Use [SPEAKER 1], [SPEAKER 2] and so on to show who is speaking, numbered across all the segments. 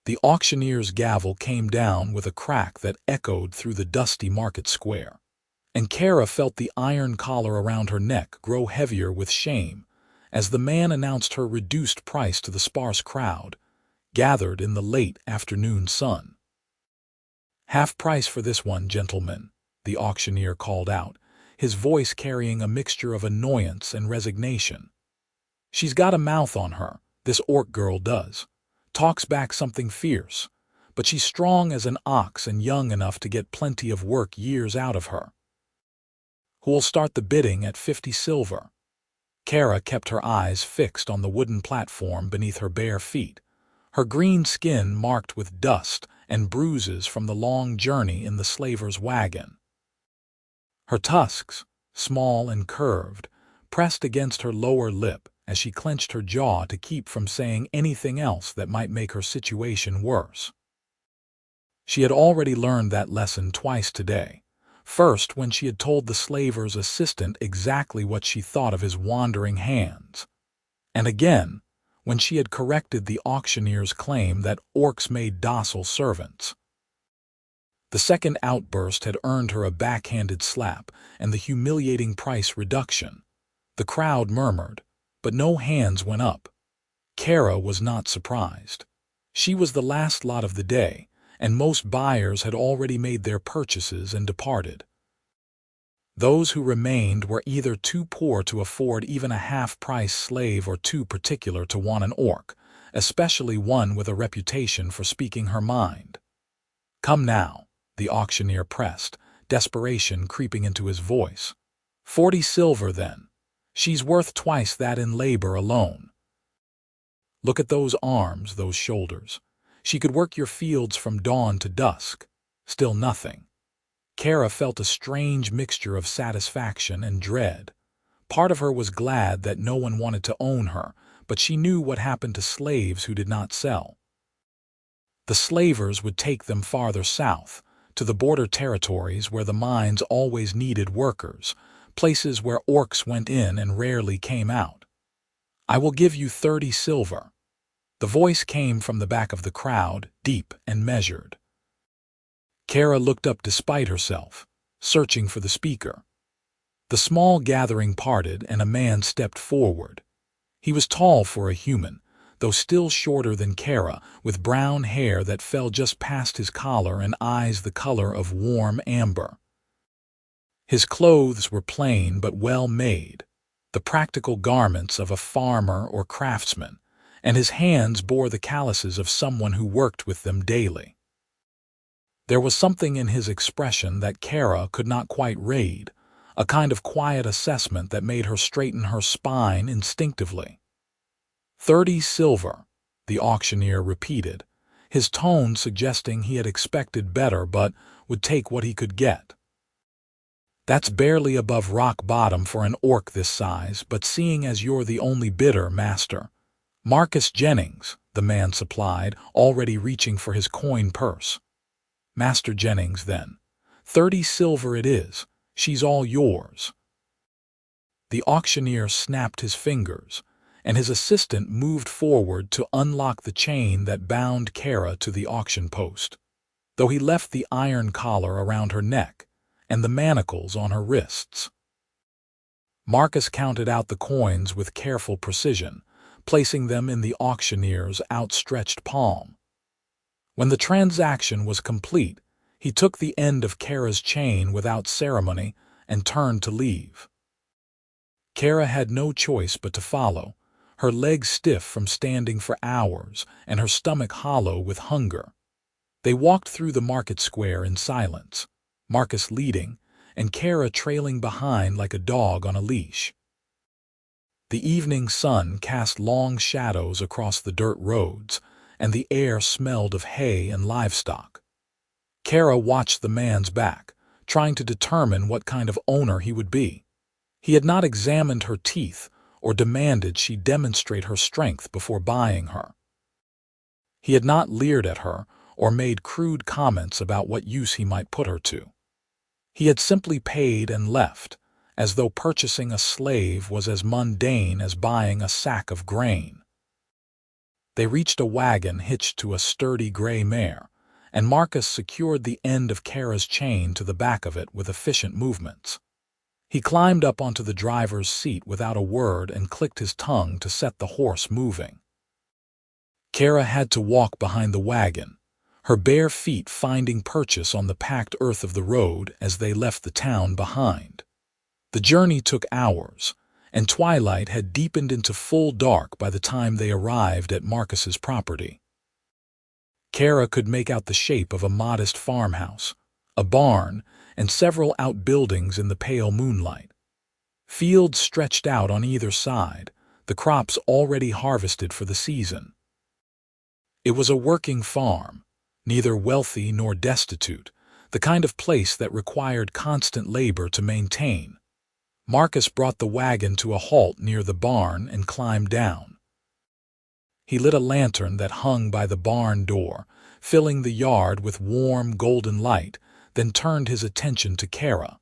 [SPEAKER 1] The auctioneer's gavel came down with a crack that echoed through the dusty market square, and Kerra felt the iron collar around her neck grow heavier with shame as the man announced her reduced price to the sparse crowd gathered in the late afternoon sun. "Half price for this one, gentlemen," the auctioneer called out, his voice carrying a mixture of annoyance and resignation. "She's got a mouth on her, this orc girl does. Talks back something fierce, but she's strong as an ox and young enough to get plenty of work years out of her. Who'll start the bidding at 50 silver? Kerra kept her eyes fixed on the wooden platform beneath her bare feet, her green skin marked with dust and bruises from the long journey in the slaver's wagon. Her tusks, small and curved, pressed against her lower lip as she clenched her jaw to keep from saying anything else that might make her situation worse. She had already learned that lesson twice today. First, when she had told the slaver's assistant exactly what she thought of his wandering hands, and again, when she had corrected the auctioneer's claim that orcs made docile servants. The second outburst had earned her a backhanded slap and the humiliating price reduction. The crowd murmured, but no hands went up. Kerra was not surprised. She was the last lot of the day, and most buyers had already made their purchases and departed. Those who remained were either too poor to afford even a half-price slave or too particular to want an orc, especially one with a reputation for speaking her mind. "Come now," the auctioneer pressed, desperation creeping into his voice. 40 silver, then. She's worth twice that in labor alone. Look at those arms, those shoulders. She could work your fields from dawn to dusk. Still nothing. Kerra felt a strange mixture of satisfaction and dread. Part of her was glad that no one wanted to own her, but she knew what happened to slaves who did not sell. The slavers would take them farther south, to the border territories where the mines always needed workers, places where orcs went in and rarely came out. "I will give you 30 silver. The voice came from the back of the crowd, deep and measured. Kerra looked up despite herself, searching for the speaker. The small gathering parted and a man stepped forward. He was tall for a human, though still shorter than Kerra, with brown hair that fell just past his collar and eyes the color of warm amber. His clothes were plain but well made, the practical garments of a farmer or craftsman, and his hands bore the calluses of someone who worked with them daily. There was something in his expression that Kerra could not quite read, a kind of quiet assessment that made her straighten her spine instinctively. 30 silver, the auctioneer repeated, his tone suggesting he had expected better but would take what he could get. That's barely above rock bottom for an orc this size, but seeing as you're the only bidder, master. Marcus Jennings, the man supplied, already reaching for his coin purse. Master Jennings, then. 30 silver it is. She's all yours. The auctioneer snapped his fingers, and his assistant moved forward to unlock the chain that bound Kerra to the auction post, though he left the iron collar around her neck and the manacles on her wrists. Marcus counted out the coins with careful precision, placing them in the auctioneer's outstretched palm. When the transaction was complete, he took the end of Kerra's chain without ceremony and turned to leave. Kerra had no choice but to follow, her legs stiff from standing for hours and her stomach hollow with hunger. They walked through the market square in silence, Marcus leading, and Kerra trailing behind like a dog on a leash. The evening sun cast long shadows across the dirt roads, and the air smelled of hay and livestock. Kerra watched the man's back, trying to determine what kind of owner he would be. He had not examined her teeth or demanded she demonstrate her strength before buying her. He had not leered at her or made crude comments about what use he might put her to. He had simply paid and left, as though purchasing a slave was as mundane as buying a sack of grain. They reached a wagon hitched to a sturdy gray mare, and Marcus secured the end of Kerra's chain to the back of it with efficient movements. He climbed up onto the driver's seat without a word and clicked his tongue to set the horse moving. Kerra had to walk behind the wagon, her bare feet finding purchase on the packed earth of the road as they left the town behind. The journey took hours, and twilight had deepened into full dark by the time they arrived at Marcus's property. Kerra could make out the shape of a modest farmhouse, a barn, and several outbuildings in the pale moonlight. Fields stretched out on either side, the crops already harvested for the season. It was a working farm, neither wealthy nor destitute, the kind of place that required constant labor to maintain. Marcus brought the wagon to a halt near the barn and climbed down. He lit a lantern that hung by the barn door, filling the yard with warm, golden light, then turned his attention to Kerra.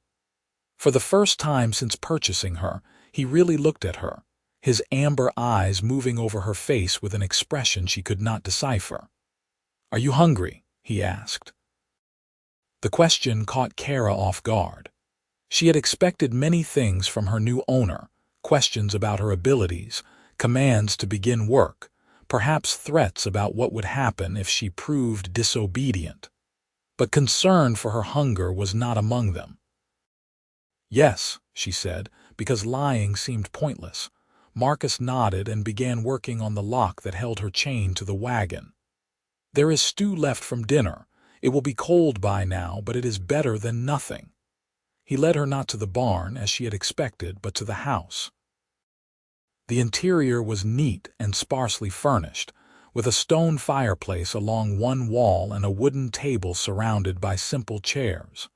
[SPEAKER 1] For the first time since purchasing her, he really looked at her, his amber eyes moving over her face with an expression she could not decipher. "Are you hungry?" he asked. The question caught Kerra off guard. She had expected many things from her new owner, questions about her abilities, commands to begin work, perhaps threats about what would happen if she proved disobedient. But concern for her hunger was not among them. "Yes," she said, because lying seemed pointless. Marcus nodded and began working on the lock that held her chain to the wagon. "There is stew left from dinner. It will be cold by now, but it is better than nothing." He led her not to the barn, as she had expected, but to the house. The interior was neat and sparsely furnished, with a stone fireplace along one wall and a wooden table surrounded by simple chairs.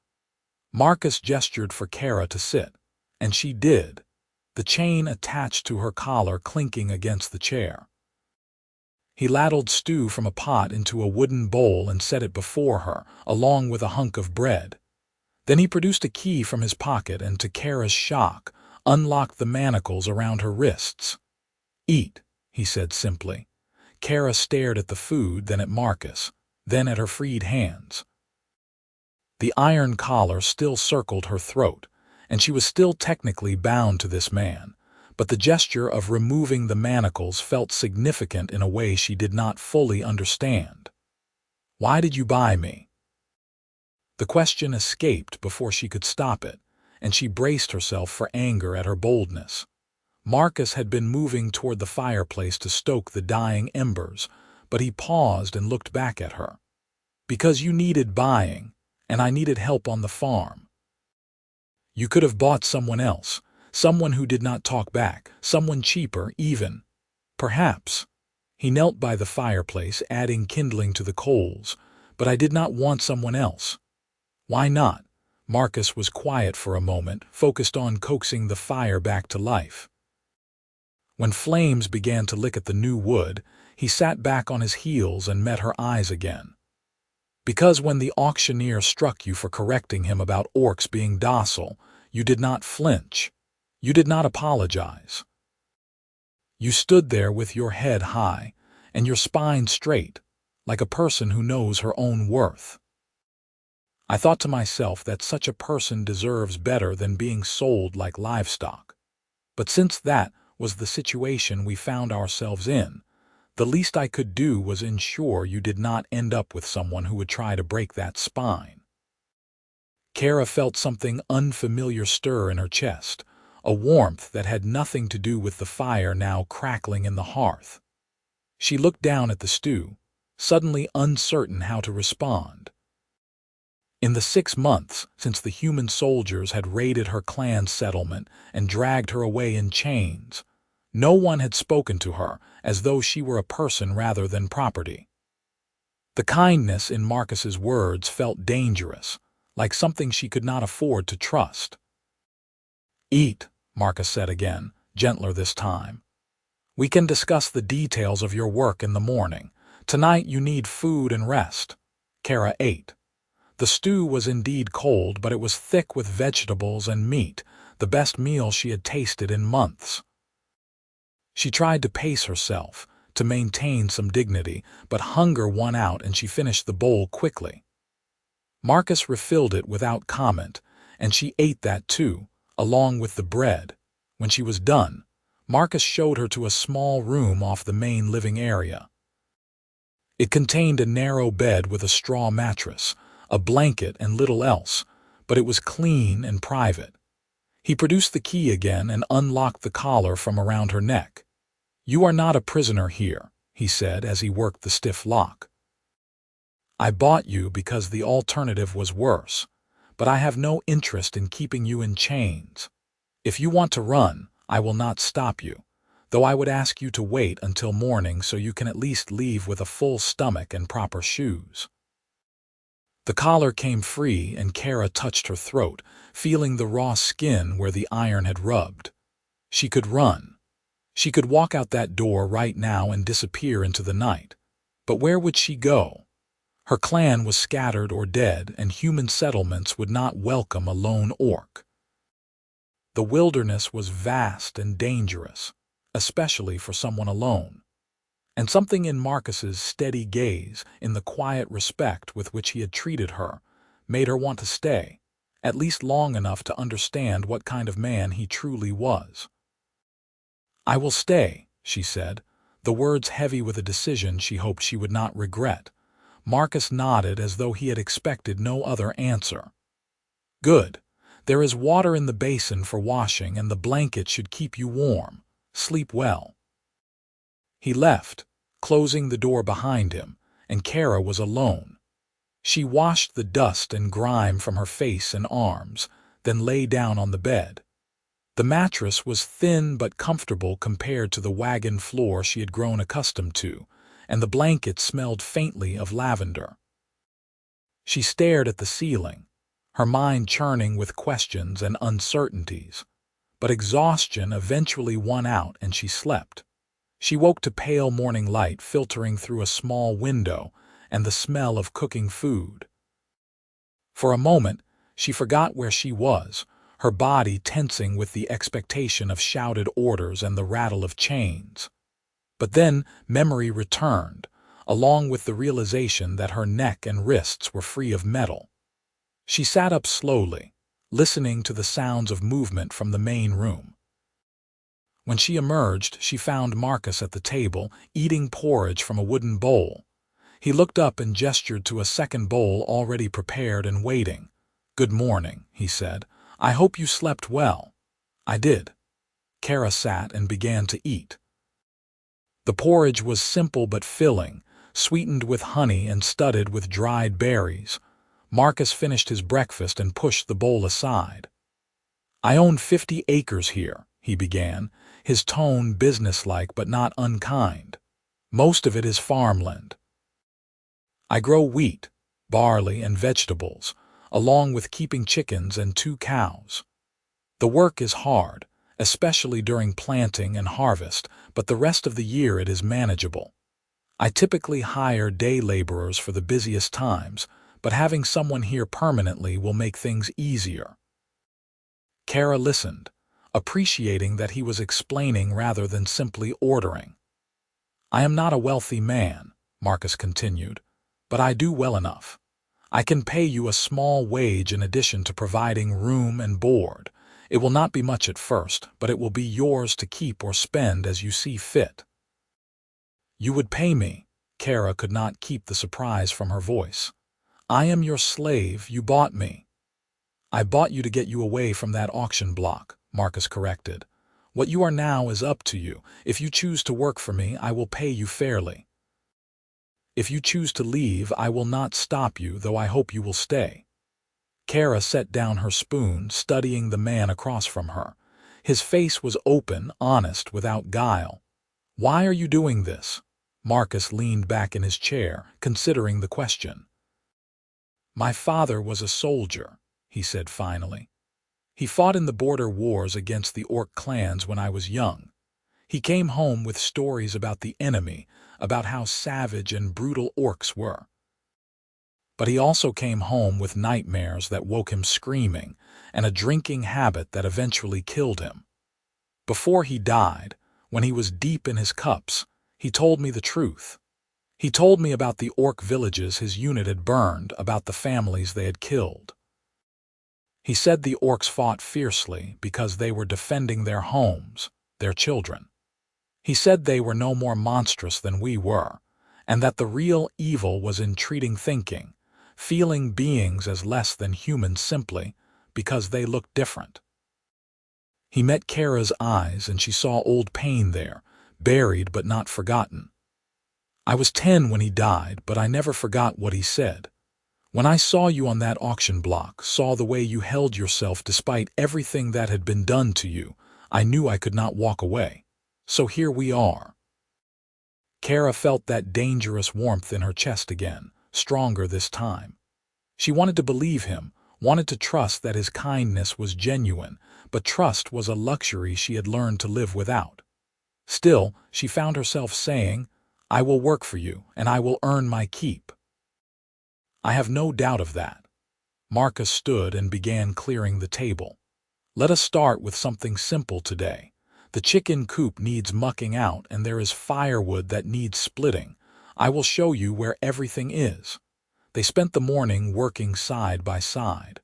[SPEAKER 1] Marcus gestured for Kerra to sit, and she did, the chain attached to her collar clinking against the chair. He ladled stew from a pot into a wooden bowl and set it before her, along with a hunk of bread. Then he produced a key from his pocket and, to Kerra's shock, unlocked the manacles around her wrists. "Eat," he said simply. Kerra stared at the food, then at Marcus, then at her freed hands. The iron collar still circled her throat, and she was still technically bound to this man, but the gesture of removing the manacles felt significant in a way she did not fully understand. "Why did you buy me?" The question escaped before she could stop it, and she braced herself for anger at her boldness. Marcus had been moving toward the fireplace to stoke the dying embers, but he paused and looked back at her. "Because you needed buying, and I needed help on the farm." "You could have bought someone else, someone who did not talk back, someone cheaper even." "Perhaps." He knelt by the fireplace, adding kindling to the coals, "but I did not want someone else." "Why not?" Marcus was quiet for a moment, focused on coaxing the fire back to life. When flames began to lick at the new wood, he sat back on his heels and met her eyes again. "Because when the auctioneer struck you for correcting him about orcs being docile, you did not flinch. You did not apologize. You stood there with your head high and your spine straight, like a person who knows her own worth. I thought to myself that such a person deserves better than being sold like livestock. But since that was the situation we found ourselves in, the least I could do was ensure you did not end up with someone who would try to break that spine." Kerra felt something unfamiliar stir in her chest, a warmth that had nothing to do with the fire now crackling in the hearth. She looked down at the stew, suddenly uncertain how to respond. In the 6 months since the human soldiers had raided her clan's settlement and dragged her away in chains, no one had spoken to her as though she were a person rather than property. The kindness in Marcus's words felt dangerous, like something she could not afford to trust. "Eat," Marcus said again, gentler this time. "We can discuss the details of your work in the morning. Tonight you need food and rest." Kerra ate. The stew was indeed cold, but it was thick with vegetables and meat, the best meal she had tasted in months. She tried to pace herself, to maintain some dignity, but hunger won out and she finished the bowl quickly. Marcus refilled it without comment, and she ate that too, along with the bread. When she was done, Marcus showed her to a small room off the main living area. It contained a narrow bed with a straw mattress, a blanket and little else, but it was clean and private. He produced the key again and unlocked the collar from around her neck. "You are not a prisoner here," he said as he worked the stiff lock. "I bought you because the alternative was worse, but I have no interest in keeping you in chains. If you want to run, I will not stop you, though I would ask you to wait until morning so you can at least leave with a full stomach and proper shoes." The collar came free and Kerra touched her throat, feeling the raw skin where the iron had rubbed. She could run. She could walk out that door right now and disappear into the night. But where would she go? Her clan was scattered or dead, and human settlements would not welcome a lone orc. The wilderness was vast and dangerous, especially for someone alone. And something in Marcus's steady gaze, in the quiet respect with which he had treated her, made her want to stay, at least long enough to understand what kind of man he truly was. "I will stay," she said, the words heavy with a decision she hoped she would not regret. Marcus nodded as though he had expected no other answer. "Good. There is water in the basin for washing, and the blanket should keep you warm. Sleep well." He left, closing the door behind him, and Kerra was alone. She washed the dust and grime from her face and arms, then lay down on the bed. The mattress was thin but comfortable compared to the wagon floor she had grown accustomed to, and the blanket smelled faintly of lavender. She stared at the ceiling, her mind churning with questions and uncertainties, but exhaustion eventually won out and she slept. She woke to pale morning light filtering through a small window and the smell of cooking food. For a moment, she forgot where she was, her body tensing with the expectation of shouted orders and the rattle of chains. But then memory returned, along with the realization that her neck and wrists were free of metal. She sat up slowly, listening to the sounds of movement from the main room. When she emerged, she found Marcus at the table, eating porridge from a wooden bowl. He looked up and gestured to a second bowl already prepared and waiting. "Good morning," he said. "I hope you slept well." "I did." Kerra sat and began to eat. The porridge was simple but filling, sweetened with honey and studded with dried berries. Marcus finished his breakfast and pushed the bowl aside. "I own 50 acres here," he began, his tone businesslike but not unkind. "Most of it is farmland. I grow wheat, barley, and vegetables, along with keeping chickens and 2 cows. The work is hard, especially during planting and harvest, but the rest of the year it is manageable. I typically hire day laborers for the busiest times, but having someone here permanently will make things easier." Kerra listened, appreciating that he was explaining rather than simply ordering. "I am not a wealthy man," Marcus continued, "but I do well enough. I can pay you a small wage in addition to providing room and board. It will not be much at first, but it will be yours to keep or spend as you see fit." "You would pay me?" Kerra could not keep the surprise from her voice. "I am your slave. You bought me." "I bought you to get you away from that auction block," Marcus corrected. "What you are now is up to you. If you choose to work for me, I will pay you fairly. If you choose to leave, I will not stop you, though I hope you will stay." Kerra set down her spoon, studying the man across from her. His face was open, honest, without guile. "Why are you doing this?" Marcus leaned back in his chair, considering the question. "My father was a soldier," he said finally. "He fought in the border wars against the orc clans when I was young. He came home with stories about the enemy, about how savage and brutal orcs were. But he also came home with nightmares that woke him screaming, and a drinking habit that eventually killed him. Before he died, when he was deep in his cups, He told me the truth. He told me about the orc villages his unit had burned, about the families they had killed. He said the orcs fought fiercely because they were defending their homes, their children. He said they were no more monstrous than we were, and that the real evil was in treating thinking, feeling beings as less than human simply because they looked different. He met Kerra's eyes, and she saw old pain there, buried but not forgotten. I was 10 when he died, but I never forgot what he said. When I saw you on that auction block, saw the way you held yourself despite everything that had been done to you, I knew I could not walk away. So here we are. Kerra felt that dangerous warmth in her chest again, stronger this time. She wanted to believe him, wanted to trust that his kindness was genuine, but trust was a luxury she had learned to live without. Still, she found herself saying, "I will work for you, and I will earn my keep." "I have no doubt of that." Marcus stood and began clearing the table. "Let us start with something simple today. The chicken coop needs mucking out, and there is firewood that needs splitting. I will show you where everything is." They spent the morning working side by side.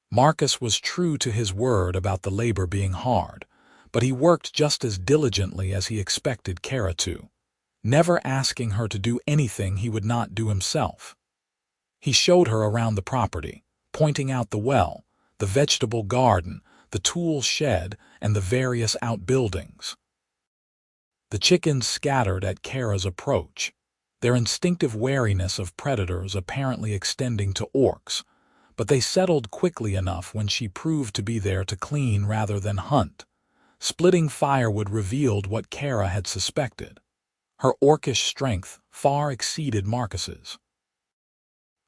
[SPEAKER 1] Marcus was true to his word about the labor being hard, but he worked just as diligently as he expected Kerra to, never asking her to do anything he would not do himself. He showed her around the property, pointing out the well, the vegetable garden, the tool shed, and the various outbuildings. The chickens scattered at Kerra's approach, their instinctive wariness of predators apparently extending to orcs, but they settled quickly enough when she proved to be there to clean rather than hunt. Splitting firewood revealed what Kerra had suspected. Her orcish strength far exceeded Marcus's.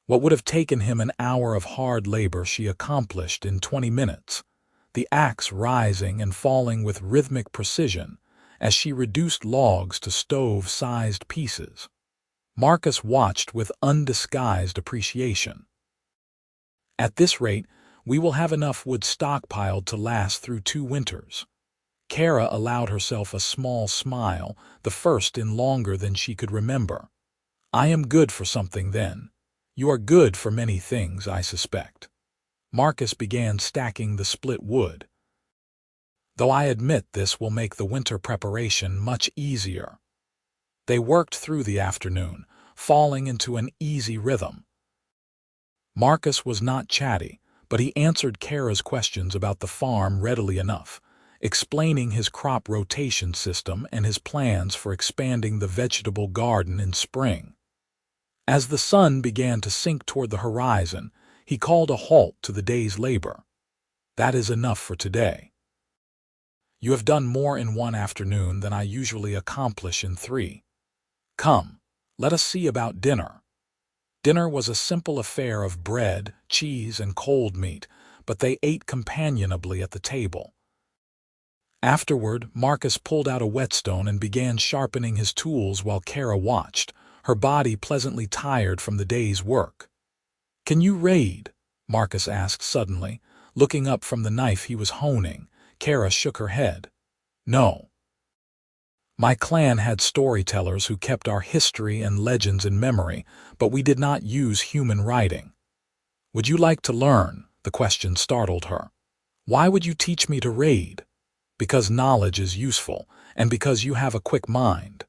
[SPEAKER 1] What would have taken him an hour of hard labor she accomplished in 20 minutes, the axe rising and falling with rhythmic precision as she reduced logs to stove-sized pieces. Marcus watched with undisguised appreciation. "At this rate, we will have enough wood stockpiled to last through 2 winters. Kerra allowed herself a small smile, the first in longer than she could remember. "I am good for something then. You are good for many things, I suspect." Marcus began stacking the split wood. "Though I admit this will make the winter preparation much easier." They worked through the afternoon, falling into an easy rhythm. Marcus was not chatty, but he answered Kerra's questions about the farm readily enough, explaining his crop rotation system and his plans for expanding the vegetable garden in spring. As the sun began to sink toward the horizon, he called a halt to the day's labor. "That is enough for today. You have done more in 1 afternoon than I usually accomplish in 3. Come, let us see about dinner." Dinner was a simple affair of bread, cheese, and cold meat, but they ate companionably at the table. Afterward, Marcus pulled out a whetstone and began sharpening his tools while Kerra watched, her body pleasantly tired from the day's work. "Can you raid?" Marcus asked suddenly, looking up from the knife he was honing. Kerra shook her head. "No. My clan had storytellers who kept our history and legends in memory, but we did not use human writing." "Would you like to learn?" The question startled her. "Why would you teach me to raid?" "Because knowledge is useful, and because you have a quick mind.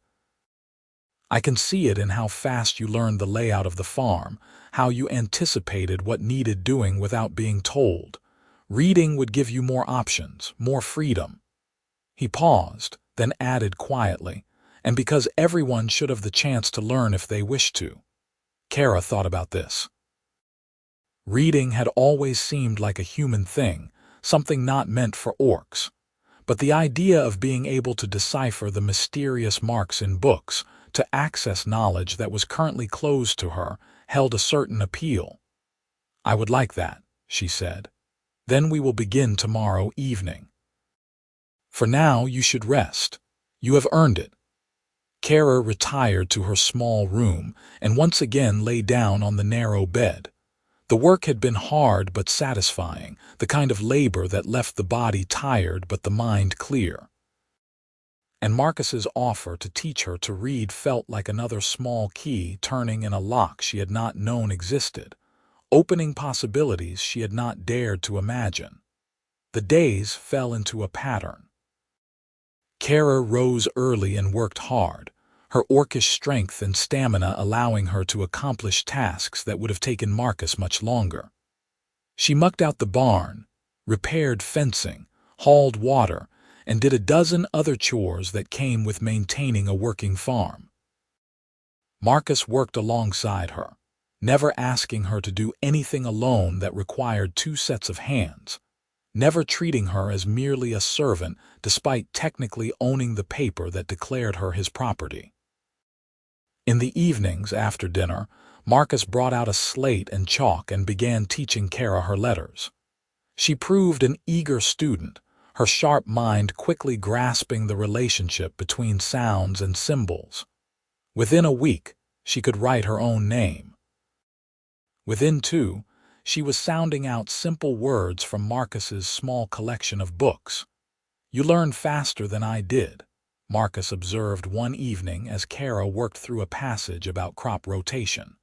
[SPEAKER 1] I can see it in how fast you learned the layout of the farm, how you anticipated what needed doing without being told. Reading would give you more options, more freedom." He paused, then added quietly, "And because everyone should have the chance to learn if they wished to." Kerra thought about this. Reading had always seemed like a human thing, something not meant for orcs. But the idea of being able to decipher the mysterious marks in books, to access knowledge that was currently closed to her, held a certain appeal. "I would like that," she said. "Then we will begin tomorrow evening. For now you should rest. You have earned it." Kerra retired to her small room and once again lay down on the narrow bed. The work had been hard but satisfying, the kind of labor that left the body tired but the mind clear. and Marcus's offer to teach her to read felt like another small key turning in a lock she had not known existed, opening possibilities she had not dared to imagine. The days fell into a pattern. Kerra rose early and worked hard, her orcish strength and stamina allowing her to accomplish tasks that would have taken Marcus much longer. She mucked out the barn, repaired fencing, hauled water, and did a dozen other chores that came with maintaining a working farm. Marcus worked alongside her, never asking her to do anything alone that required two sets of hands, never treating her as merely a servant despite technically owning the paper that declared her his property. In the evenings after dinner, Marcus brought out a slate and chalk and began teaching Kerra her letters. She proved an eager student, her sharp mind quickly grasping the relationship between sounds and symbols. Within a week, she could write her own name. Within 2, she was sounding out simple words from Marcus's small collection of books. "You learn faster than I did," Marcus observed one evening as Kerra worked through a passage about crop rotation.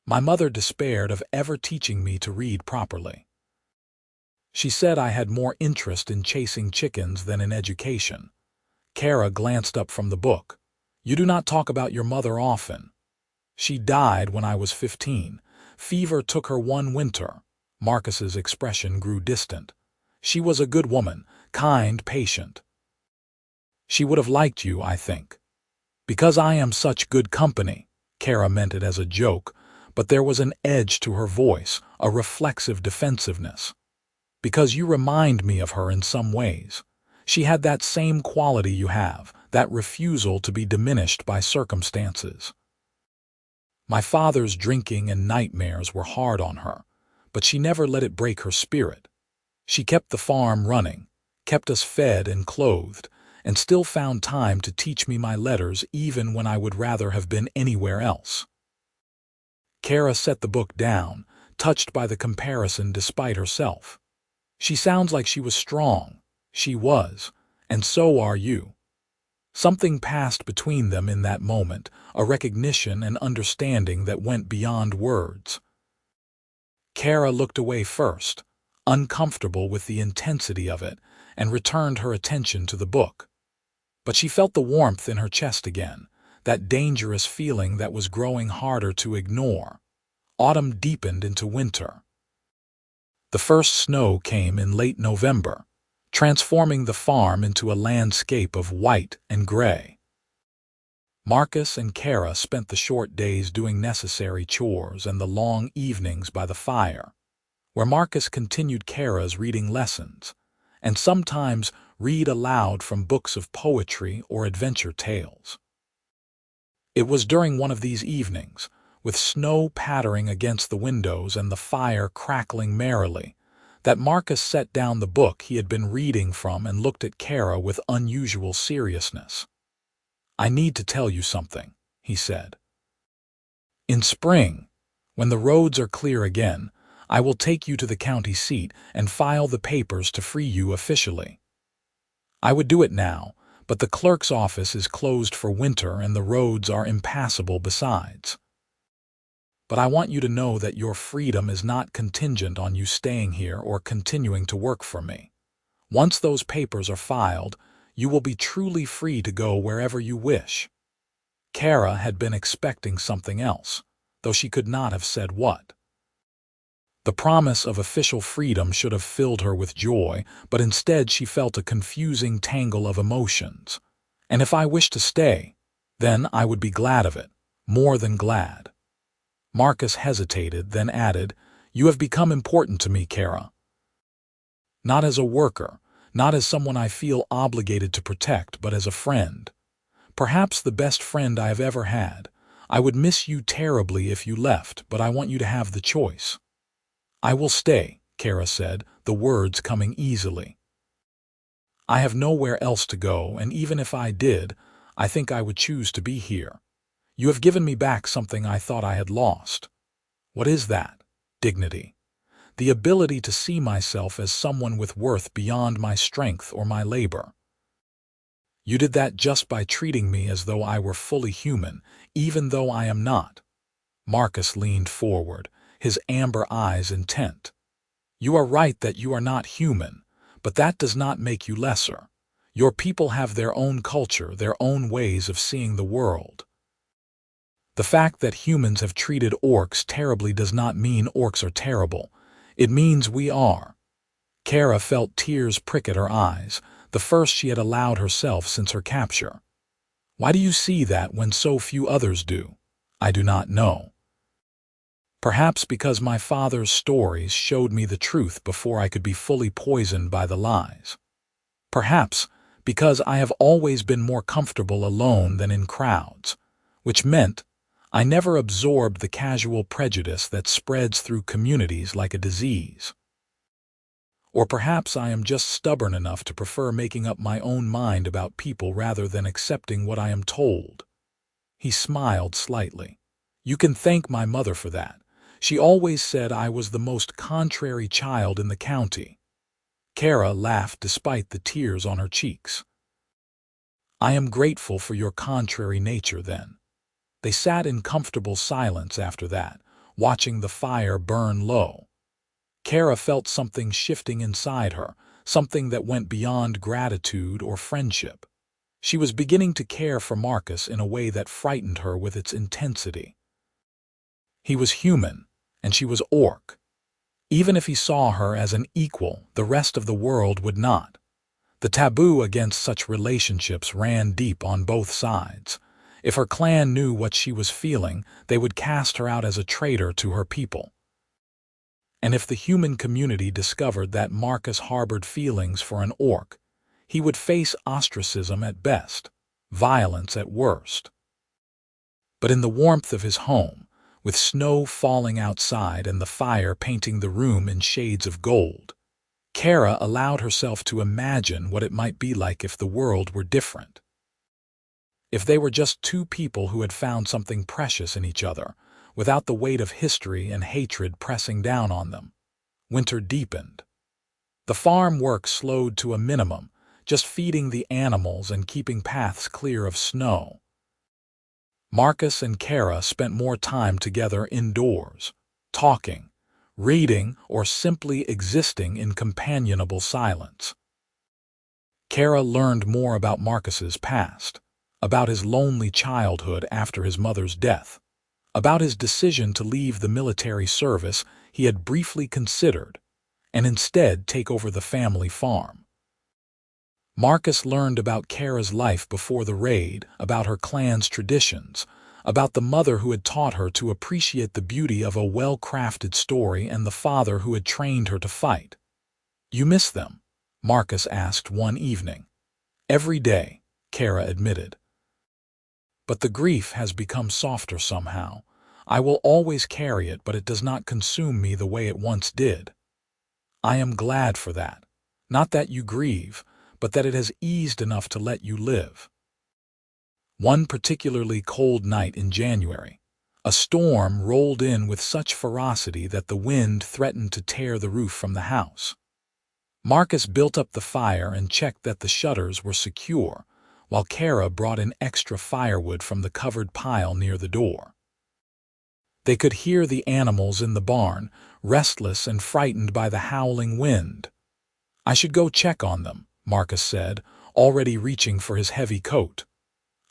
[SPEAKER 1] "My mother despaired of ever teaching me to read properly. She said I had more interest in chasing chickens than in education." Kerra glanced up from the book. "You do not talk about your mother often." "She died when I was 15. Fever took her one winter." Marcus's expression grew distant. "She was a good woman, kind, patient. She would have liked you, I think." "Because I am such good company." Kerra meant it as a joke, but there was an edge to her voice, a reflexive defensiveness. "Because you remind me of her in some ways. She had that same quality you have, that refusal to be diminished by circumstances. My father's drinking and nightmares were hard on her, but she never let it break her spirit. She kept the farm running, kept us fed and clothed, and still found time to teach me my letters even when I would rather have been anywhere else." Kerra set the book down, touched by the comparison despite herself. "She sounds like she was strong." She was, and so are you. Something passed between them in that moment, a recognition and understanding that went beyond words. Kerra looked away first, uncomfortable with the intensity of it, and returned her attention to the book. But she felt the warmth in her chest again, that dangerous feeling that was growing harder to ignore. Autumn deepened into winter. The first snow came in late November, transforming the farm into a landscape of white and gray. Marcus and Kerra spent the short days doing necessary chores and the long evenings by the fire, where Marcus continued Kerra's reading lessons, and sometimes read aloud from books of poetry or adventure tales. It was during one of these evenings, with snow pattering against the windows and the fire crackling merrily, that Marcus set down the book he had been reading from and looked at Kerra with unusual seriousness. "I need to tell you something," he said. "In spring, when the roads are clear again, I will take you to the county seat and file the papers to free you officially. I would do it now, but the clerk's office is closed for winter and the roads are impassable besides. But I want you to know that your freedom is not contingent on you staying here or continuing to work for me. Once those papers are filed, you will be truly free to go wherever you wish." Kerra had been expecting something else, though she could not have said what. The promise of official freedom should have filled her with joy, but instead she felt a confusing tangle of emotions. "And if I wish to stay, then I would be glad of it, more than glad." Marcus hesitated, then added, "You have become important to me, Kerra. Not as a worker, not as someone I feel obligated to protect, but as a friend. Perhaps the best friend I have ever had. I would miss you terribly if you left, but I want you to have the choice." "I will stay," Kerra said, the words coming easily. "I have nowhere else to go, and even if I did, I think I would choose to be here. You have given me back something I thought I had lost." "What is that?" "Dignity. The ability to see myself as someone with worth beyond my strength or my labor." You did that just by treating me as though I were fully human, even though I am not." Marcus leaned forward, his amber eyes intent. "You are right that you are not human, but that does not make you lesser. Your people have their own culture, their own ways of seeing the world. The fact that humans have treated orcs terribly does not mean orcs are terrible. It means we are." Kerra felt tears prick at her eyes, the first she had allowed herself since her capture. "Why do you see that when so few others do?" "I do not know. Perhaps because my father's stories showed me the truth before I could be fully poisoned by the lies. Perhaps because I have always been more comfortable alone than in crowds, which meant I never absorbed the casual prejudice that spreads through communities like a disease. Or perhaps I am just stubborn enough to prefer making up my own mind about people rather than accepting what I am told." He smiled slightly. "You can thank my mother for that. She always said I was the most contrary child in the county." Kerra laughed despite the tears on her cheeks. "I am grateful for your contrary nature, then." They sat in comfortable silence after that, watching the fire burn low. Kerra felt something shifting inside her, something that went beyond gratitude or friendship. She was beginning to care for Marcus in a way that frightened her with its intensity. He was human, and she was orc. Even if he saw her as an equal, the rest of the world would not. The taboo against such relationships ran deep on both sides. If her clan knew what she was feeling, they would cast her out as a traitor to her people. And if the human community discovered that Marcus harbored feelings for an orc, he would face ostracism at best, violence at worst. But in the warmth of his home, with snow falling outside and the fire painting the room in shades of gold, Kerra allowed herself to imagine what it might be like if the world were different. If they were just two people who had found something precious in each other, without the weight of history and hatred pressing down on them. Winter deepened. The farm work slowed to a minimum, just feeding the animals and keeping paths clear of snow. Marcus and Kerra spent more time together indoors, talking, reading, or simply existing in companionable silence. Kerra learned more about Marcus's past, about his lonely childhood after his mother's death, about his decision to leave the military service he had briefly considered and instead take over the family farm. Marcus learned about Kerra's life before the raid, about her clan's traditions, about the mother who had taught her to appreciate the beauty of a well-crafted story and the father who had trained her to fight. "You miss them?" Marcus asked one evening. "Every day," Kerra admitted. "But the grief has become softer somehow. I will always carry it, but it does not consume me the way it once did." "I am glad for that. Not that you grieve, but that it has eased enough to let you live." One particularly cold night in January, a storm rolled in with such ferocity that the wind threatened to tear the roof from the house. Marcus built up the fire and checked that the shutters were secure, while Kerra brought in extra firewood from the covered pile near the door. They could hear the animals in the barn, restless and frightened by the howling wind. "I should go check on them," Marcus said, already reaching for his heavy coat.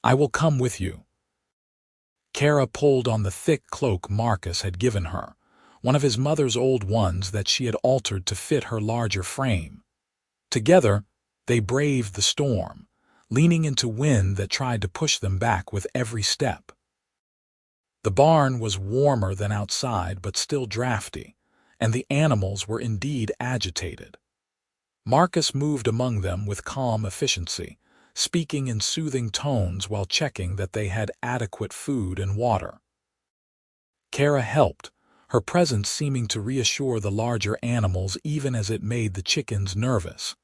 [SPEAKER 1] "I will come with you." Kerra pulled on the thick cloak Marcus had given her, one of his mother's old ones that she had altered to fit her larger frame. Together, they braved the storm, leaning into wind that tried to push them back with every step. The barn was warmer than outside but still drafty, and the animals were indeed agitated. Marcus moved among them with calm efficiency, speaking in soothing tones while checking that they had adequate food and water. Kerra helped, her presence seeming to reassure the larger animals even as it made the chickens nervous.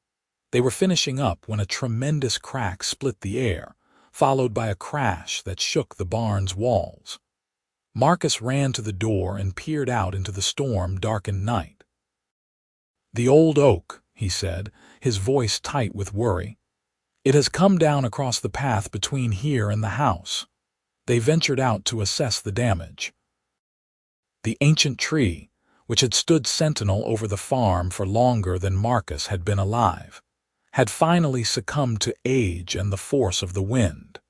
[SPEAKER 1] They were finishing up when a tremendous crack split the air, followed by a crash that shook the barn's walls. Marcus ran to the door and peered out into the storm-darkened night. "The old oak," he said, his voice tight with worry. It has come down across the path between here and the house. They ventured out to assess the damage. The ancient tree, which had stood sentinel over the farm for longer than Marcus had been alive, had finally succumbed to age and the force of the wind.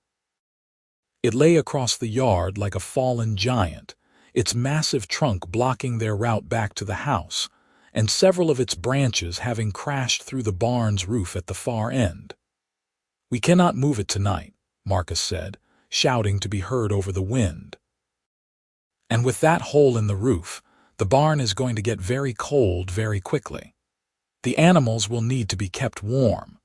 [SPEAKER 1] It lay across the yard like a fallen giant, its massive trunk blocking their route back to the house, and several of its branches having crashed through the barn's roof at the far end. "We cannot move it tonight," Marcus said, shouting to be heard over the wind. "And with that hole in the roof, the barn is going to get very cold very quickly. The animals will need to be kept warm."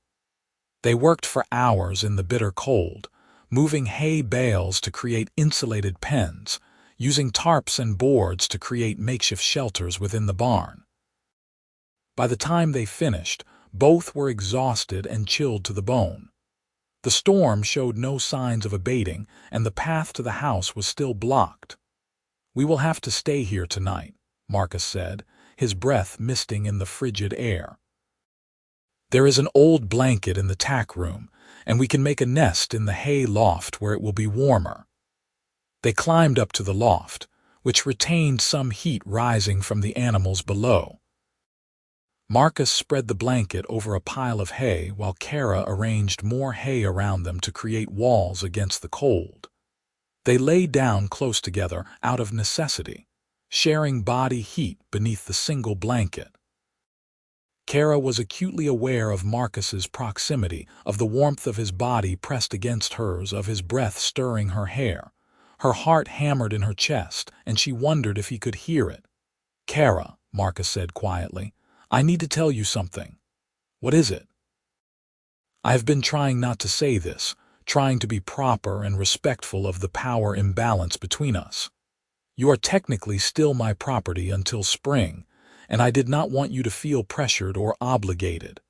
[SPEAKER 1] They worked for hours in the bitter cold, moving hay bales to create insulated pens, using tarps and boards to create makeshift shelters within the barn. By the time they finished, both were exhausted and chilled to the bone. The storm showed no signs of abating, and the path to the house was still blocked. "We will have to stay here tonight," Marcus said, his breath misting in the frigid air. "There is an old blanket in the tack room, and we can make a nest in the hay loft where it will be warmer." They climbed up to the loft, which retained some heat rising from the animals below. Marcus spread the blanket over a pile of hay while Kerra arranged more hay around them to create walls against the cold. They lay down close together out of necessity, sharing body heat beneath the single blanket. Kerra was acutely aware of Marcus's proximity, of the warmth of his body pressed against hers, of his breath stirring her hair. Her heart hammered in her chest, and she wondered if he could hear it. "Kerra," Marcus said quietly, "I need to tell you something." "What is it?" "I have been trying not to say this, trying to be proper and respectful of the power imbalance between us. You are technically still my property until spring, and I did not want you to feel pressured or obligated.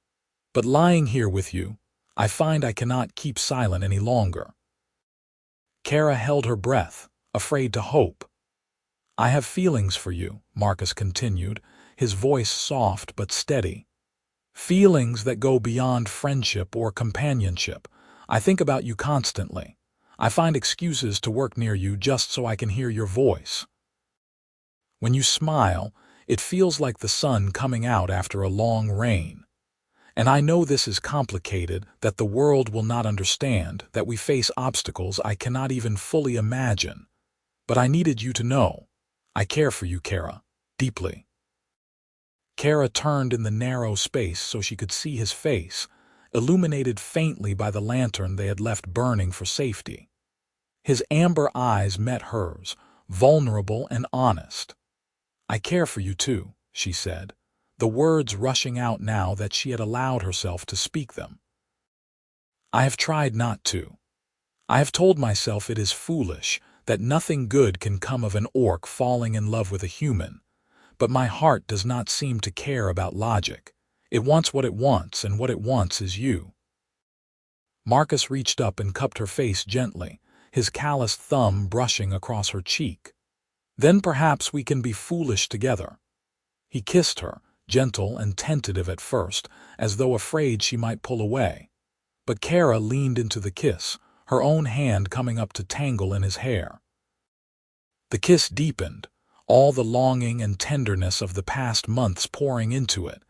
[SPEAKER 1] But lying here with you, I find I cannot keep silent any longer." Kerra held her breath, afraid to hope. "I have feelings for you," Marcus continued, his voice soft but steady. "Feelings that go beyond friendship or companionship. I think about you constantly. I find excuses to work near you just so I can hear your voice. When you smile, it feels like the sun coming out after a long rain. And I know this is complicated, that the world will not understand, that we face obstacles I cannot even fully imagine. But I needed you to know. I care for you, Kerra, deeply." Kerra turned in the narrow space so she could see his face, illuminated faintly by the lantern they had left burning for safety. His amber eyes met hers, vulnerable and honest. "I care for you too," she said, the words rushing out now that she had allowed herself to speak them. "I have tried not to. I have told myself it is foolish, that nothing good can come of an orc falling in love with a human, but my heart does not seem to care about logic. It wants what it wants, and what it wants is you." Marcus reached up and cupped her face gently, his calloused thumb brushing across her cheek. "Then perhaps we can be foolish together." He kissed her, gentle and tentative at first, as though afraid she might pull away. But Kerra leaned into the kiss, her own hand coming up to tangle in his hair. The kiss deepened, all the longing and tenderness of the past months pouring into it.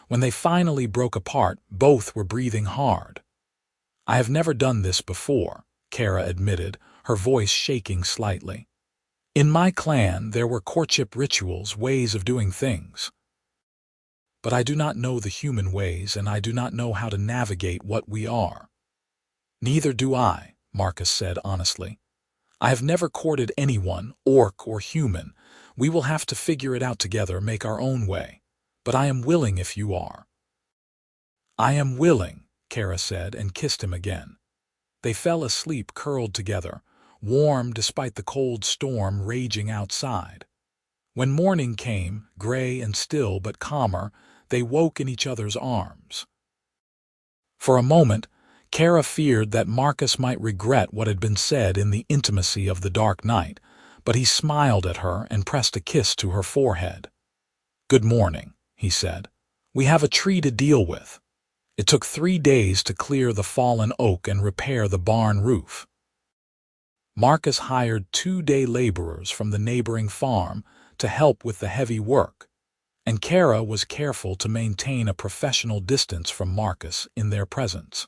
[SPEAKER 1] When they finally broke apart, both were breathing hard. "I have never done this before," Kerra admitted, her voice shaking slightly. "In my clan there were courtship rituals, ways of doing things. But I do not know the human ways, and I do not know how to navigate what we are." "Neither do I," Marcus said honestly. "I have never courted anyone, orc or human. We will have to figure it out together, make our own way. But I am willing if you are." "I am willing," Kerra said and kissed him again. They fell asleep curled together, warm despite the cold storm raging outside. When morning came, gray and still but calmer, they woke in each other's arms. For a moment, Kerra feared that Marcus might regret what had been said in the intimacy of the dark night, but he smiled at her and pressed a kiss to her forehead. "Good morning," he said. "We have a tree to deal with. It took 3 days to clear the fallen oak and repair the barn roof. Marcus hired 2-day laborers from the neighboring farm to help with the heavy work, and Kerra was careful to maintain a professional distance from Marcus in their presence.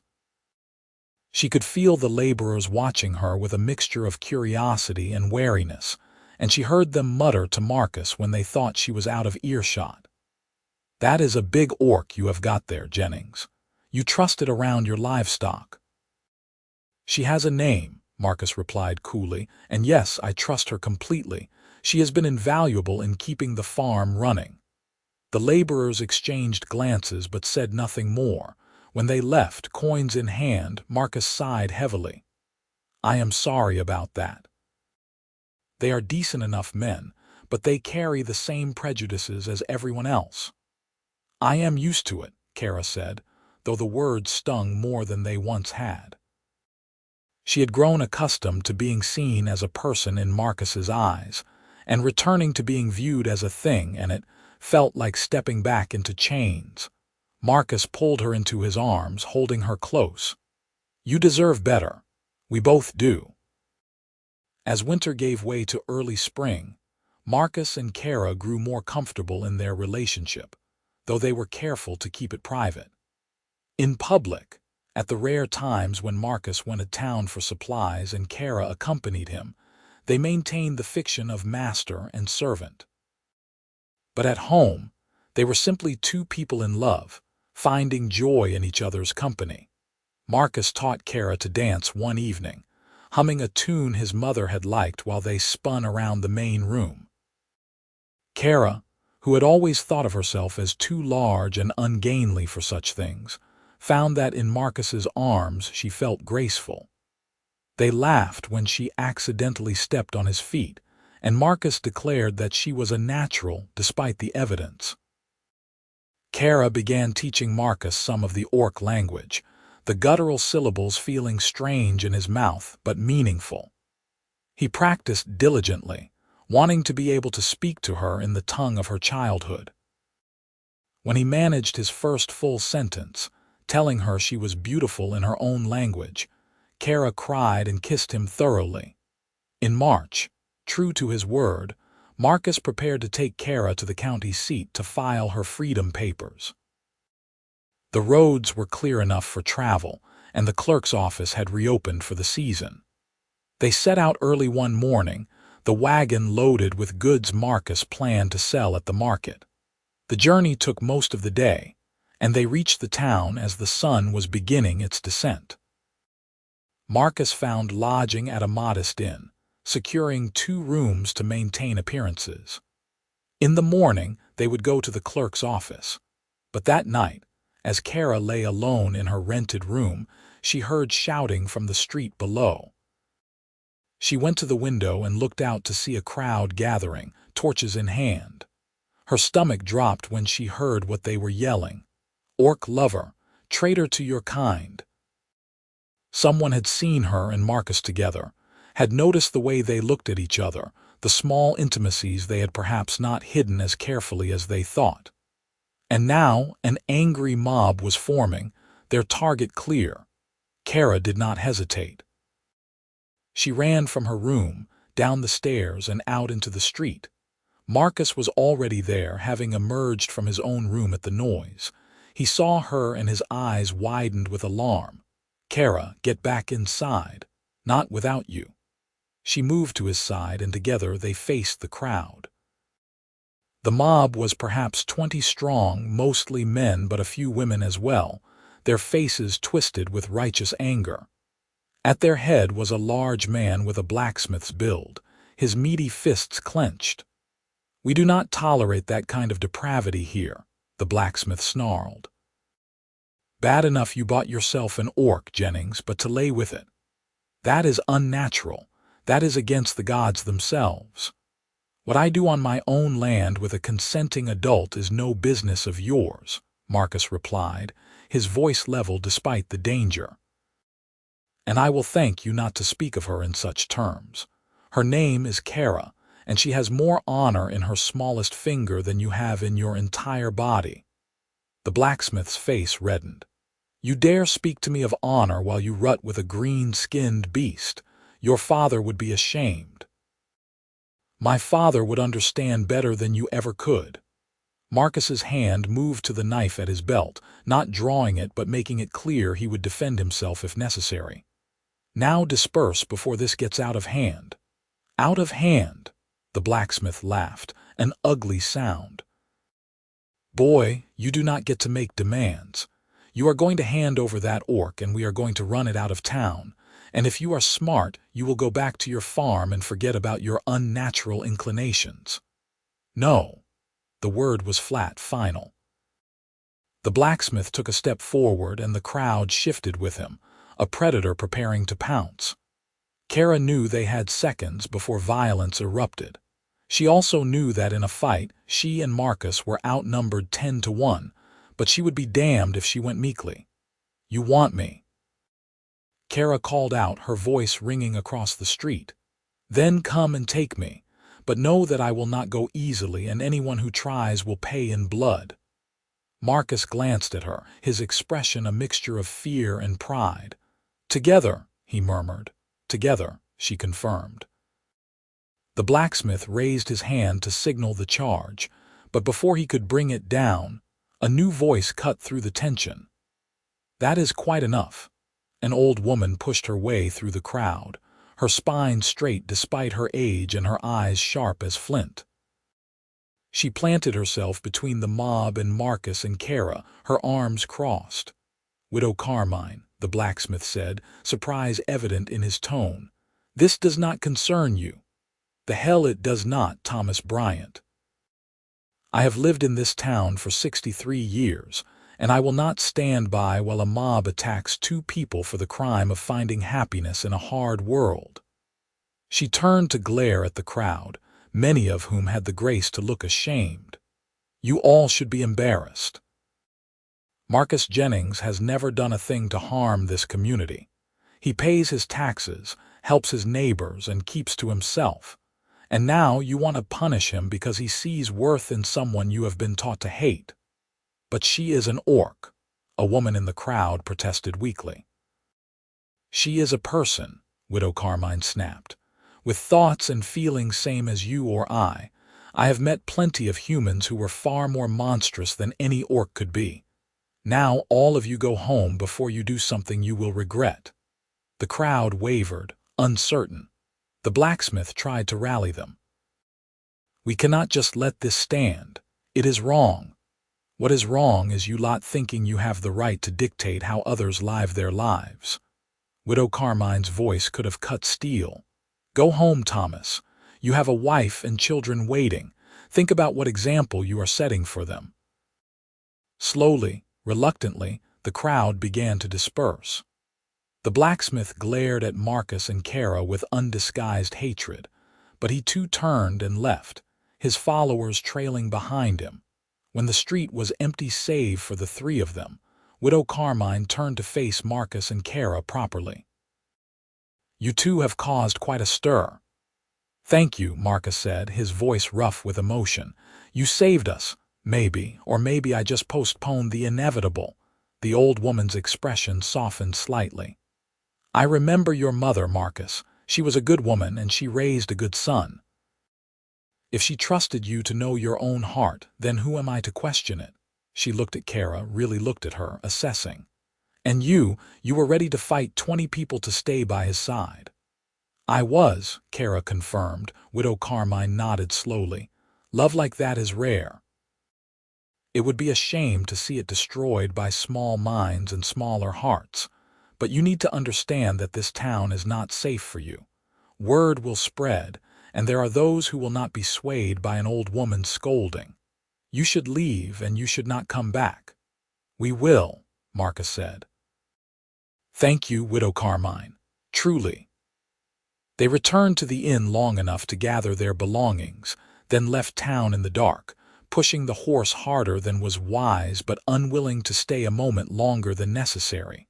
[SPEAKER 1] She could feel the laborers watching her with a mixture of curiosity and wariness, and she heard them mutter to Marcus when they thought she was out of earshot. "That is a big orc you have got there, Jennings. You trust it around your livestock." "She has a name," Marcus replied coolly, "and yes, I trust her completely. She has been invaluable in keeping the farm running." The laborers exchanged glances but said nothing more. When they left, coins in hand, Marcus sighed heavily. "I am sorry about that. They are decent enough men, but they carry the same prejudices as everyone else." "I am used to it," Kerra said, though the words stung more than they once had. She had grown accustomed to being seen as a person in Marcus's eyes, and returning to being viewed as a thing, and it felt like stepping back into chains. Marcus pulled her into his arms, holding her close. "You deserve better. We both do." As winter gave way to early spring, Marcus and Kerra grew more comfortable in their relationship, though they were careful to keep it private. In public, at the rare times when Marcus went to town for supplies and Kerra accompanied him, they maintained the fiction of master and servant. But at home, they were simply two people in love, finding joy in each other's company. Marcus taught Kerra to dance one evening, humming a tune his mother had liked while they spun around the main room. Kerra, who had always thought of herself as too large and ungainly for such things, found that in Marcus's arms she felt graceful. They laughed when she accidentally stepped on his feet, and Marcus declared that she was a natural despite the evidence. Kerra began teaching Marcus some of the orc language, the guttural syllables feeling strange in his mouth but meaningful. He practiced diligently, wanting to be able to speak to her in the tongue of her childhood. When he managed his first full sentence, telling her she was beautiful in her own language, Kerra cried and kissed him thoroughly. In March, true to his word, Marcus prepared to take Kerra to the county seat to file her freedom papers. The roads were clear enough for travel, and the clerk's office had reopened for the season. They set out early one morning, the wagon loaded with goods Marcus planned to sell at the market. The journey took most of the day, and they reached the town as the sun was beginning its descent. Marcus found lodging at a modest inn, securing 2 rooms to maintain appearances. In the morning, they would go to the clerk's office. But that night, as Kerra lay alone in her rented room, she heard shouting from the street below. She went to the window and looked out to see a crowd gathering, torches in hand. Her stomach dropped when she heard what they were yelling. "Orc lover, traitor to your kind." Someone had seen her and Marcus together, had noticed the way they looked at each other, the small intimacies they had perhaps not hidden as carefully as they thought. And now an angry mob was forming, their target clear. Kerra did not hesitate. She ran from her room, down the stairs and out into the street. Marcus was already there, having emerged from his own room at the noise. He saw her and his eyes widened with alarm. "Kerra, get back inside. Not without you." She moved to his side and together they faced the crowd. The mob was perhaps 20 strong, mostly men but a few women as well, their faces twisted with righteous anger. At their head was a large man with a blacksmith's build, his meaty fists clenched. "We do not tolerate that kind of depravity here," the blacksmith snarled. "Bad enough you bought yourself an orc, Jennings, but to lay with it. That is unnatural. That is against the gods themselves. What I do on my own land with a consenting adult is no business of yours," Marcus replied, his voice level despite the danger. "And I will thank you not to speak of her in such terms. Her name is Kerra, and she has more honor in her smallest finger than you have in your entire body." The blacksmith's face reddened. You dare speak to me of honor while you rut with a green-skinned beast. Your father would be ashamed. My father would understand better than you ever could. Marcus's hand moved to the knife at his belt, not drawing it but making it clear he would defend himself if necessary. Now disperse before this gets out of hand. Out of hand, the blacksmith laughed, an ugly sound. Boy, you do not get to make demands. You are going to hand over that orc and we are going to run it out of town. And if you are smart, you will go back to your farm and forget about your unnatural inclinations. No. The word was flat, final. The blacksmith took a step forward and the crowd shifted with him, a predator preparing to pounce. Kerra knew they had seconds before violence erupted. She also knew that in a fight, she and Marcus were outnumbered 10-1, but she would be damned if she went meekly. You want me? Kerra called out, her voice ringing across the street. Then come and take me, but know that I will not go easily and anyone who tries will pay in blood. Marcus glanced at her, his expression a mixture of fear and pride. Together, he murmured. Together, she confirmed. The blacksmith raised his hand to signal the charge, but before he could bring it down, a new voice cut through the tension. That is quite enough. An old woman pushed her way through the crowd, her spine straight despite her age and her eyes sharp as flint. She planted herself between the mob and Marcus and Kerra, her arms crossed. Widow Carmine, the blacksmith said, surprise evident in his tone. This does not concern you. The hell it does not, Thomas Bryant. I have lived in this town for 63 years, and I will not stand by while a mob attacks two people for the crime of finding happiness in a hard world. She turned to glare at the crowd, many of whom had the grace to look ashamed. You all should be embarrassed. Marcus Jennings has never done a thing to harm this community. He pays his taxes, helps his neighbors, and keeps to himself. And now you want to punish him because he sees worth in someone you have been taught to hate. But she is an orc, a woman in the crowd protested weakly. She is a person, Widow Carmine snapped, with thoughts and feelings same as you or I. I have met plenty of humans who were far more monstrous than any orc could be. Now all of you go home before you do something you will regret. The crowd wavered, uncertain. The blacksmith tried to rally them. We cannot just let this stand. It is wrong. What is wrong is you lot thinking you have the right to dictate how others live their lives. Widow Carmine's voice could have cut steel. Go home, Thomas. You have a wife and children waiting. Think about what example you are setting for them. Slowly, reluctantly, the crowd began to disperse. The blacksmith glared at Marcus and Kerra with undisguised hatred, but he too turned and left, his followers trailing behind him. When the street was empty save for the three of them, Widow Carmine turned to face Marcus and Kerra properly. You two have caused quite a stir. Thank you, Marcus said, his voice rough with emotion. You saved us, maybe, or maybe I just postponed the inevitable. The old woman's expression softened slightly. I remember your mother, Marcus. She was a good woman and she raised a good son. If she trusted you to know your own heart, then who am I to question it? She looked at Kerra, really looked at her, assessing. And you were ready to fight 20 people to stay by his side. I was, Kerra confirmed. Widow Carmine nodded slowly. Love like that is rare. It would be a shame to see it destroyed by small minds and smaller hearts. But you need to understand that this town is not safe for you. Word will spread, and there are those who will not be swayed by an old woman's scolding. You should leave and you should not come back. We will, Marcus said. Thank you, Widow Carmine. Truly. They returned to the inn long enough to gather their belongings, then left town in the dark, pushing the horse harder than was wise but unwilling to stay a moment longer than necessary.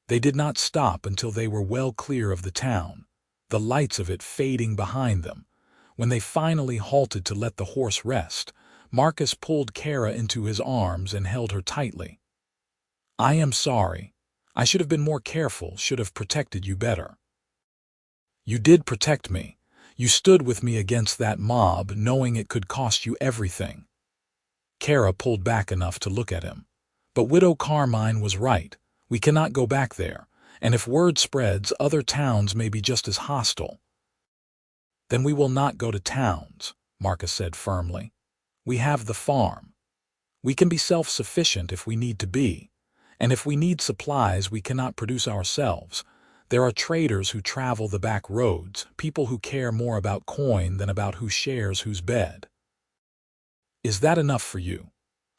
[SPEAKER 1] They did not stop until they were well clear of the town, the lights of it fading behind them. When they finally halted to let the horse rest, Marcus pulled Kerra into his arms and held her tightly. I am sorry. I should have been more careful, should have protected you better. You did protect me. You stood with me against that mob, knowing it could cost you everything. Kerra pulled back enough to look at him. But Widow Carmine was right. We cannot go back there, and if word spreads, other towns may be just as hostile. Then we will not go to towns, Marcus said firmly. We have the farm. We can be self-sufficient if we need to be, and if we need supplies we cannot produce ourselves. There are traders who travel the back roads, people who care more about coin than about who shares whose bed. Is that enough for you?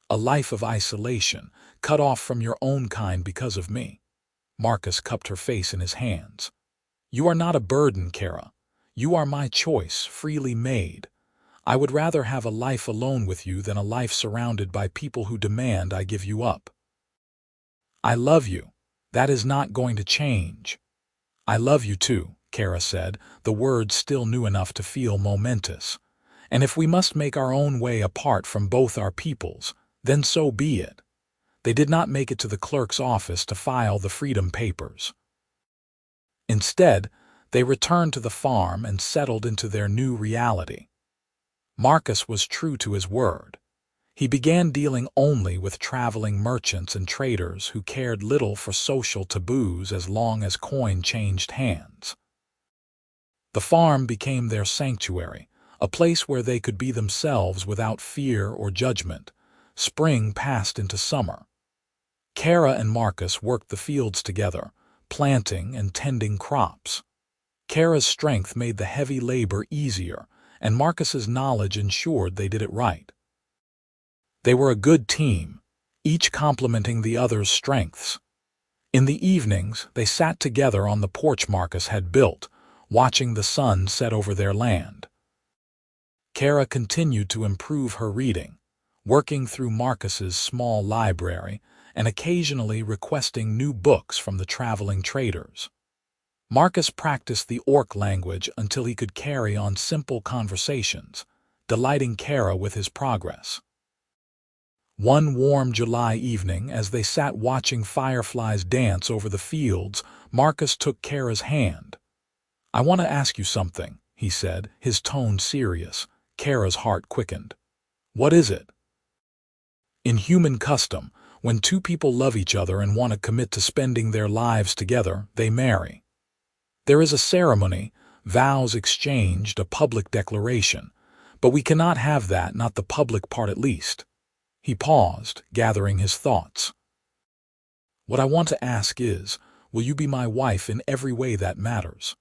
[SPEAKER 1] A life of isolation, cut off from your own kind because of me? Marcus cupped her face in his hands. You are not a burden, Kerra. You are my choice, freely made. I would rather have a life alone with you than a life surrounded by people who demand I give you up. I love you. That is not going to change. I love you too, Kerra said, the words still new enough to feel momentous. And if we must make our own way apart from both our peoples, then so be it. They did not make it to the clerk's office to file the freedom papers. Instead, they returned to the farm and settled into their new reality. Marcus was true to his word. He began dealing only with traveling merchants and traders who cared little for social taboos as long as coin changed hands. The farm became their sanctuary, a place where they could be themselves without fear or judgment. Spring passed into summer. Kerra and Marcus worked the fields together, planting and tending crops. Kerra's strength made the heavy labor easier, and Marcus's knowledge ensured they did it right. They were a good team, each complementing the other's strengths. In the evenings, they sat together on the porch Marcus had built, watching the sun set over their land. Kerra continued to improve her reading, working through Marcus's small library and occasionally requesting new books from the traveling traders. Marcus practiced the Orc language until he could carry on simple conversations, delighting Kerra with his progress. One warm July evening, as they sat watching fireflies dance over the fields, Marcus took Kerra's hand. I want to ask you something, he said, his tone serious. Kerra's heart quickened. What is it? In human custom, when two people love each other and want to commit to spending their lives together, they marry. There is a ceremony, vows exchanged, a public declaration, but we cannot have that, not the public part at least. He paused, gathering his thoughts. What I want to ask is, will you be my wife in every way that matters?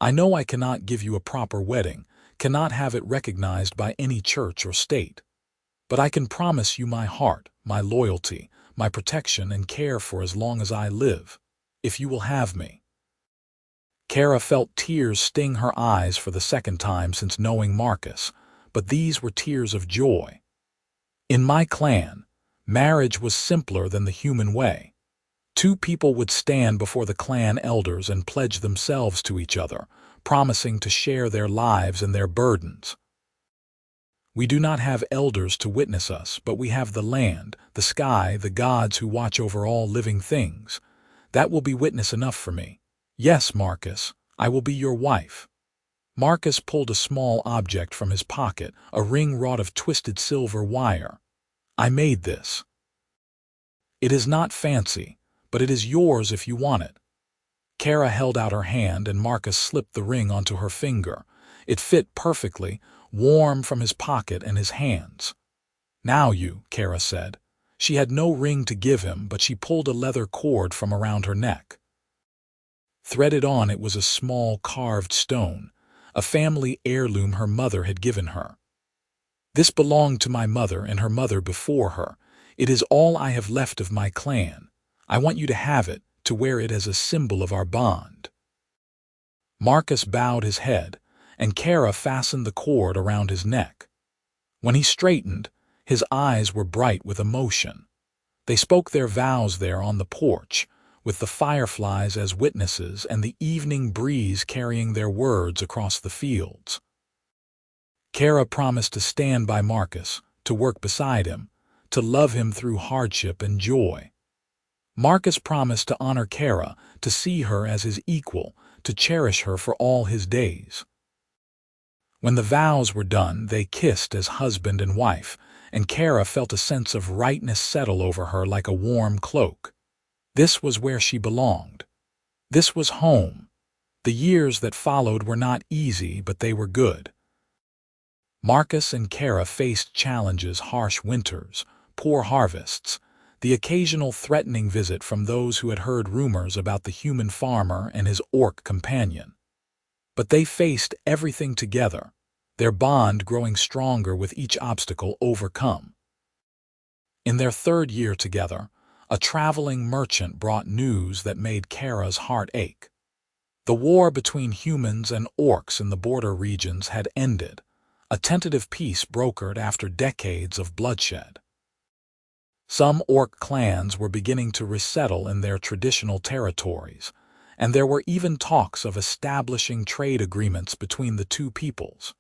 [SPEAKER 1] I know I cannot give you a proper wedding, cannot have it recognized by any church or state. But I can promise you my heart, my loyalty, my protection and care for as long as I live, if you will have me. Kerra felt tears sting her eyes for the second time since knowing Marcus, but these were tears of joy. In my clan, marriage was simpler than the human way. Two people would stand before the clan elders and pledge themselves to each other, promising to share their lives and their burdens. We do not have elders to witness us, but we have the land, the sky, the gods who watch over all living things. That will be witness enough for me. Yes, Marcus, I will be your wife. Marcus pulled a small object from his pocket, a ring wrought of twisted silver wire. I made this. It is not fancy, but it is yours if you want it. Kerra held out her hand and Marcus slipped the ring onto her finger. It fit perfectly, warm from his pocket and his hands. Now you, Kerra said. She had no ring to give him, but she pulled a leather cord from around her neck. Threaded on it was a small carved stone, a family heirloom her mother had given her. This belonged to my mother and her mother before her. It is all I have left of my clan. I want you to have it, to wear it as a symbol of our bond. Marcus bowed his head, and Kerra fastened the cord around his neck. When he straightened, his eyes were bright with emotion. They spoke their vows there on the porch, with the fireflies as witnesses and the evening breeze carrying their words across the fields. Kerra promised to stand by Marcus, to work beside him, to love him through hardship and joy. Marcus promised to honor Kerra, to see her as his equal, to cherish her for all his days. When the vows were done, they kissed as husband and wife, and Kerra felt a sense of rightness settle over her like a warm cloak. This was where she belonged. This was home. The years that followed were not easy, but they were good. Marcus and Kerra faced challenges: harsh winters, poor harvests, the occasional threatening visit from those who had heard rumors about the human farmer and his orc companion. But they faced everything together, their bond growing stronger with each obstacle overcome. In their third year together, a traveling merchant brought news that made Kerra's heart ache. The war between humans and orcs in the border regions had ended, a tentative peace brokered after decades of bloodshed. Some orc clans were beginning to resettle in their traditional territories, and there were even talks of establishing trade agreements between the two peoples.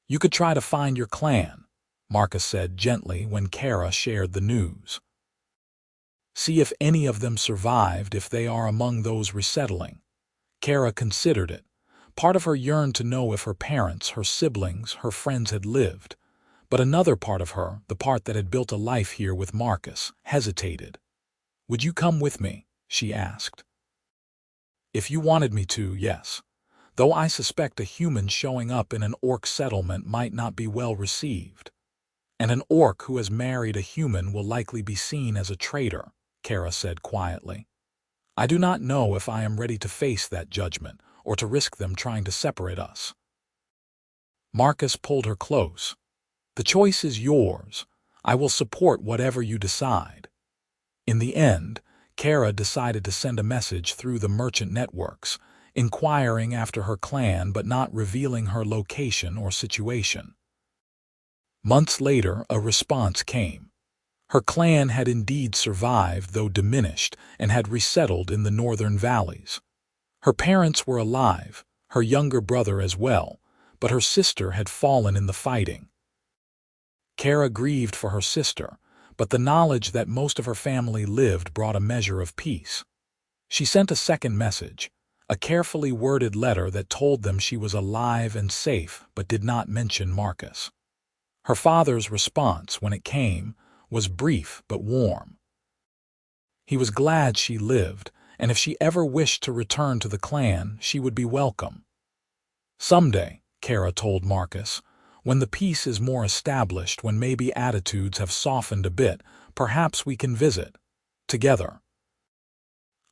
[SPEAKER 1] "You could try to find your clan," Marcus said gently when Kerra shared the news. "See if any of them survived, if they are among those resettling." Kerra considered it. Part of her yearned to know if her parents, her siblings, her friends had lived. But another part of her, the part that had built a life here with Marcus, hesitated. "Would you come with me?" she asked. "If you wanted me to, yes. Though I suspect a human showing up in an orc settlement might not be well received. And an orc who has married a human will likely be seen as a traitor," Kerra said quietly. "I do not know if I am ready to face that judgment, or to risk them trying to separate us." Marcus pulled her close. "The choice is yours. I will support whatever you decide." In the end, Kerra decided to send a message through the merchant networks, inquiring after her clan but not revealing her location or situation. Months later, a response came. Her clan had indeed survived, though diminished, and had resettled in the northern valleys. Her parents were alive, her younger brother as well, but her sister had fallen in the fighting. Kerra grieved for her sister, but the knowledge that most of her family lived brought a measure of peace. She sent a second message, a carefully worded letter that told them she was alive and safe but did not mention Marcus. Her father's response, when it came, was brief but warm. He was glad she lived, and if she ever wished to return to the clan, she would be welcome. "Someday," Kerra told Marcus, "when the peace is more established, when maybe attitudes have softened a bit, perhaps we can visit. Together.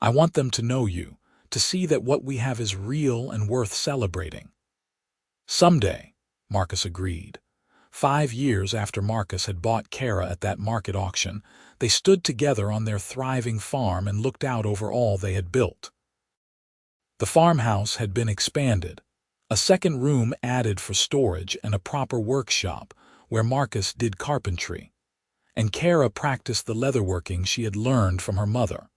[SPEAKER 1] I want them to know you, to see that what we have is real and worth celebrating." "Someday," Marcus agreed. 5 years after Marcus had bought Kerra at that market auction, they stood together on their thriving farm and looked out over all they had built. The farmhouse had been expanded, a second room added for storage and a proper workshop where Marcus did carpentry, and Kerra practiced the leatherworking she had learned from her mother.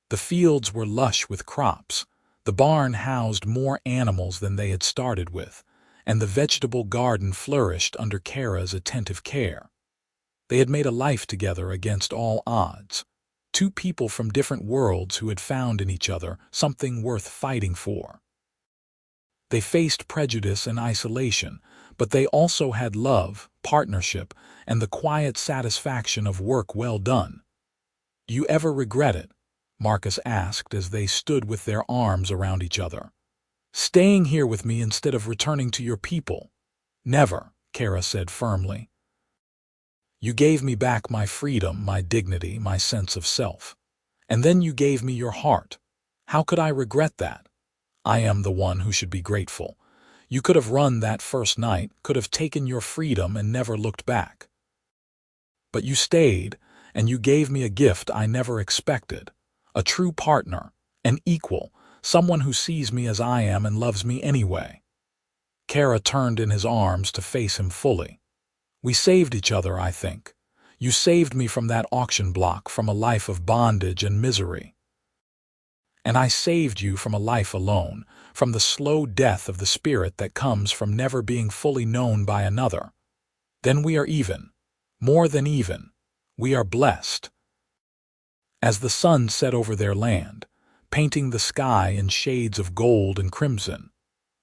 [SPEAKER 1] The fields were lush with crops, the barn housed more animals than they had started with, and the vegetable garden flourished under Kerra's attentive care. They had made a life together against all odds, two people from different worlds who had found in each other something worth fighting for. They faced prejudice and isolation, but they also had love, partnership, and the quiet satisfaction of work well done. "Do you ever regret it?" Marcus asked as they stood with their arms around each other. "Staying here with me instead of returning to your people?" "Never," Kerra said firmly. "You gave me back my freedom, my dignity, my sense of self. And then you gave me your heart. How could I regret that? I am the one who should be grateful. You could have run that first night, could have taken your freedom and never looked back. But you stayed, and you gave me a gift I never expected, a true partner, an equal, someone who sees me as I am and loves me anyway." Kerra turned in his arms to face him fully. "We saved each other, I think. You saved me from that auction block, from a life of bondage and misery. And I saved you from a life alone, from the slow death of the spirit that comes from never being fully known by another. Then we are even. More than even. We are blessed." as the sun set over their land, painting the sky in shades of gold and crimson.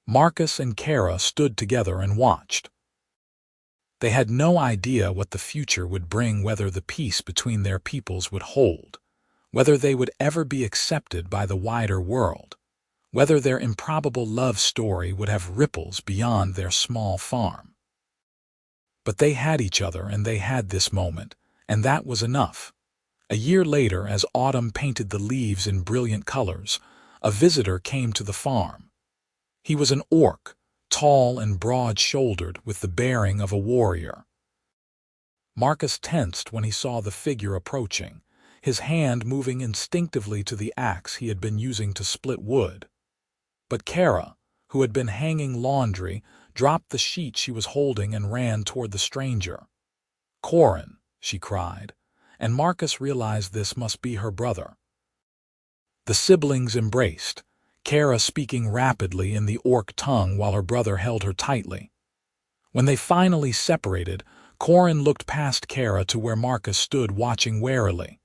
[SPEAKER 1] Marcus and Kerra stood together and watched. They had no idea what the future would bring, whether the peace between their peoples would hold, whether they would ever be accepted by the wider world, whether their improbable love story would have ripples beyond their small farm. But they had each other, and they had this moment, and that was enough. A year later, as autumn painted the leaves in brilliant colors, a visitor came to the farm. He was an orc, tall and broad-shouldered, with the bearing of a warrior. Marcus tensed when he saw the figure approaching, his hand moving instinctively to the axe he had been using to split wood. But Kerra, who had been hanging laundry, dropped the sheet she was holding and ran toward the stranger. "Corin," she cried, and Marcus realized this must be her brother. The siblings embraced, Kerra speaking rapidly in the orc tongue while her brother held her tightly. When they finally separated, Corin looked past Kerra to where Marcus stood watching warily.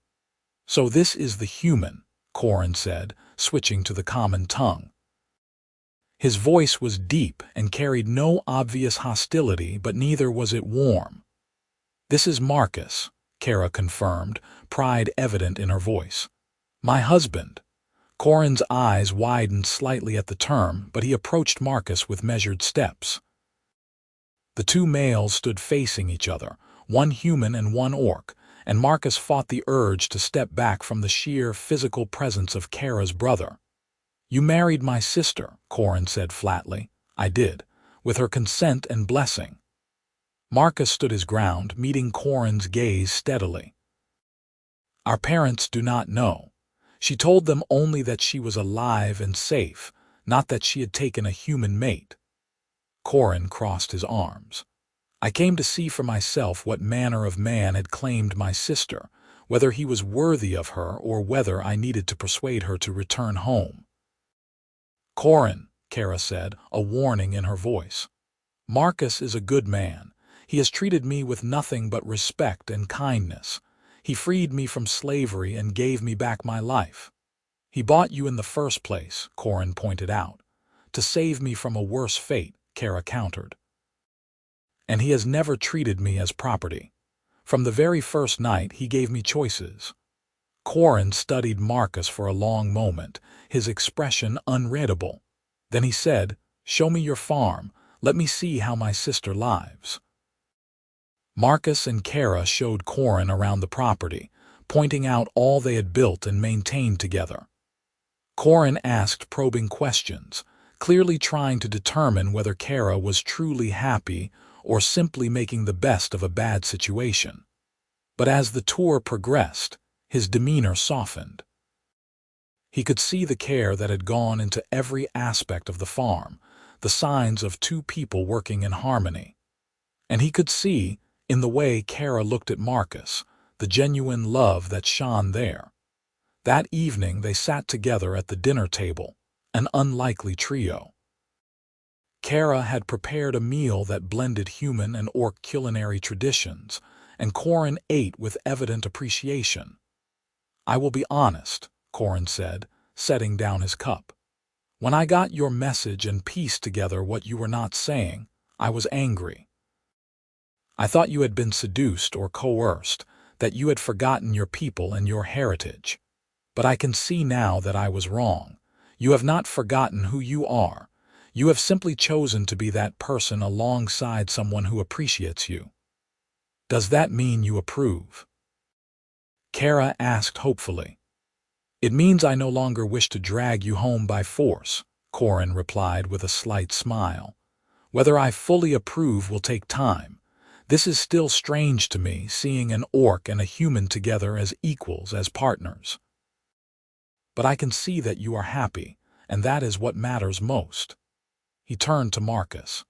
[SPEAKER 1] "So this is the human," Corin said, switching to the common tongue. His voice was deep and carried no obvious hostility, but neither was it warm. "This is Marcus," Kerra confirmed, pride evident in her voice. "My husband." Corin's eyes widened slightly at the term, but he approached Marcus with measured steps. The two males stood facing each other, one human and one orc, and Marcus fought the urge to step back from the sheer physical presence of Kerra's brother. "You married my sister," Corin said flatly. "I did, with her consent and blessing." Marcus stood his ground, meeting Corin's gaze steadily. "Our parents do not know. She told them only that she was alive and safe, not that she had taken a human mate." Corin crossed his arms. "I came to see for myself what manner of man had claimed my sister, whether he was worthy of her or whether I needed to persuade her to return home." "Corin," Kerra said, a warning in her voice. "Marcus is a good man. He has treated me with nothing but respect and kindness. He freed me from slavery and gave me back my life." "He bought you in the first place," Corin pointed out. "To save me from a worse fate," Kerra countered. "And he has never treated me as property. From the very first night he gave me choices." Corin studied Marcus for a long moment, his expression unreadable. Then he said, "Show me your farm. Let me see how my sister lives." Marcus and Kerra showed Corin around the property, pointing out all they had built and maintained together. Corin asked probing questions, clearly trying to determine whether Kerra was truly happy or simply making the best of a bad situation. But as the tour progressed, his demeanor softened. He could see the care that had gone into every aspect of the farm, the signs of two people working in harmony. And he could see, in the way Kerra looked at Marcus, the genuine love that shone there. That evening they sat together at the dinner table, an unlikely trio. Kerra had prepared a meal that blended human and orc culinary traditions, and Corin ate with evident appreciation. "I will be honest," Corin said, setting down his cup. "When I got your message and pieced together what you were not saying, I was angry. I thought you had been seduced or coerced, that you had forgotten your people and your heritage. But I can see now that I was wrong. You have not forgotten who you are. You have simply chosen to be that person alongside someone who appreciates you. Does that mean you approve?" Kerra asked hopefully. "It means I no longer wish to drag you home by force," Corin replied with a slight smile. "Whether I fully approve will take time. This is still strange to me, seeing an orc and a human together as equals, as partners. But I can see that you are happy, and that is what matters most." He turned to Marcus.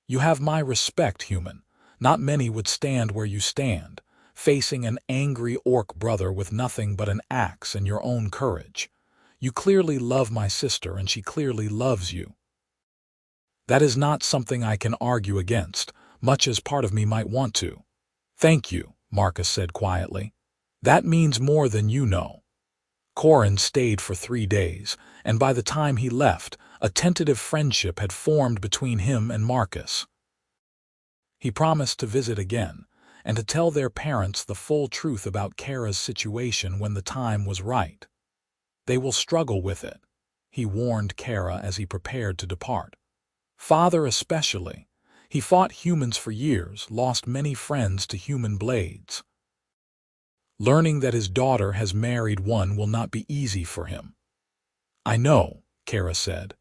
[SPEAKER 1] "You have my respect, human. Not many would stand where you stand, facing an angry orc brother with nothing but an axe and your own courage. You clearly love my sister, and she clearly loves you. That is not something I can argue against, much as part of me might want to." "Thank you," Marcus said quietly. "That means more than you know. Corin stayed for 3 days, and by the time he left, a tentative friendship had formed between him and Marcus. He promised to visit again, and to tell their parents the full truth about Kerra's situation when the time was right. They will struggle with it, he warned Kerra as he prepared to depart. Father especially. He fought humans for years, lost many friends to human blades. Learning that his daughter has married one will not be easy for him. I know, Kerra said,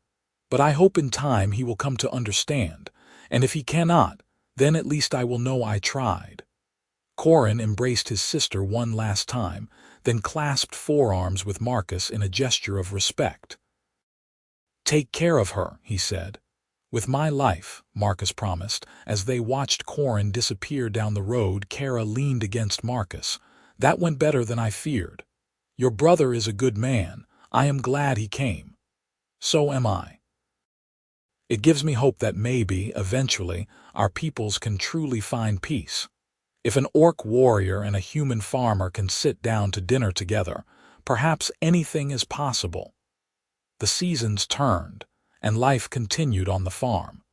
[SPEAKER 1] but I hope in time he will come to understand, and if he cannot, then at least I will know I tried. Corin embraced his sister one last time, then clasped forearms with Marcus in a gesture of respect. Take care of her, he said. With my life, Marcus promised. As they watched Corin disappear down the road, Kerra leaned against Marcus. That went better than I feared. Your brother is a good man. I am glad he came. So am I. It gives me hope that maybe, eventually, our peoples can truly find peace. If an orc warrior and a human farmer can sit down to dinner together, perhaps anything is possible. The seasons turned, and life continued on the farm.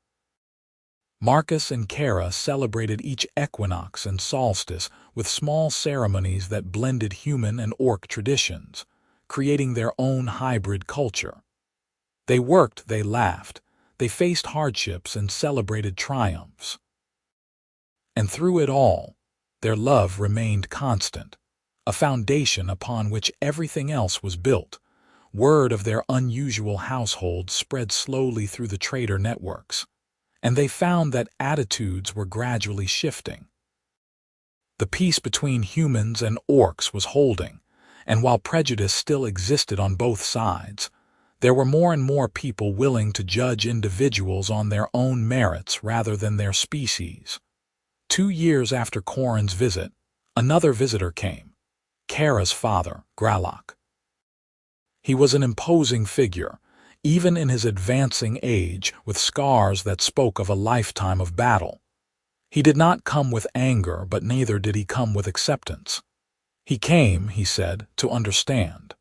[SPEAKER 1] Marcus and Kerra celebrated each equinox and solstice with small ceremonies that blended human and orc traditions, creating their own hybrid culture. They worked, they laughed, they faced hardships and celebrated triumphs. And through it all, their love remained constant, a foundation upon which everything else was built. Word of their unusual household spread slowly through the trader networks, and they found that attitudes were gradually shifting. The peace between humans and orcs was holding, and while prejudice still existed on both sides, there were more and more people willing to judge individuals on their own merits rather than their species. 2 years after Corin's visit, another visitor came, Kerra's father, Gralloch. He was an imposing figure, even in his advancing age, with scars that spoke of a lifetime of battle. He did not come with anger, but neither did he come with acceptance. He came, he said, to understand.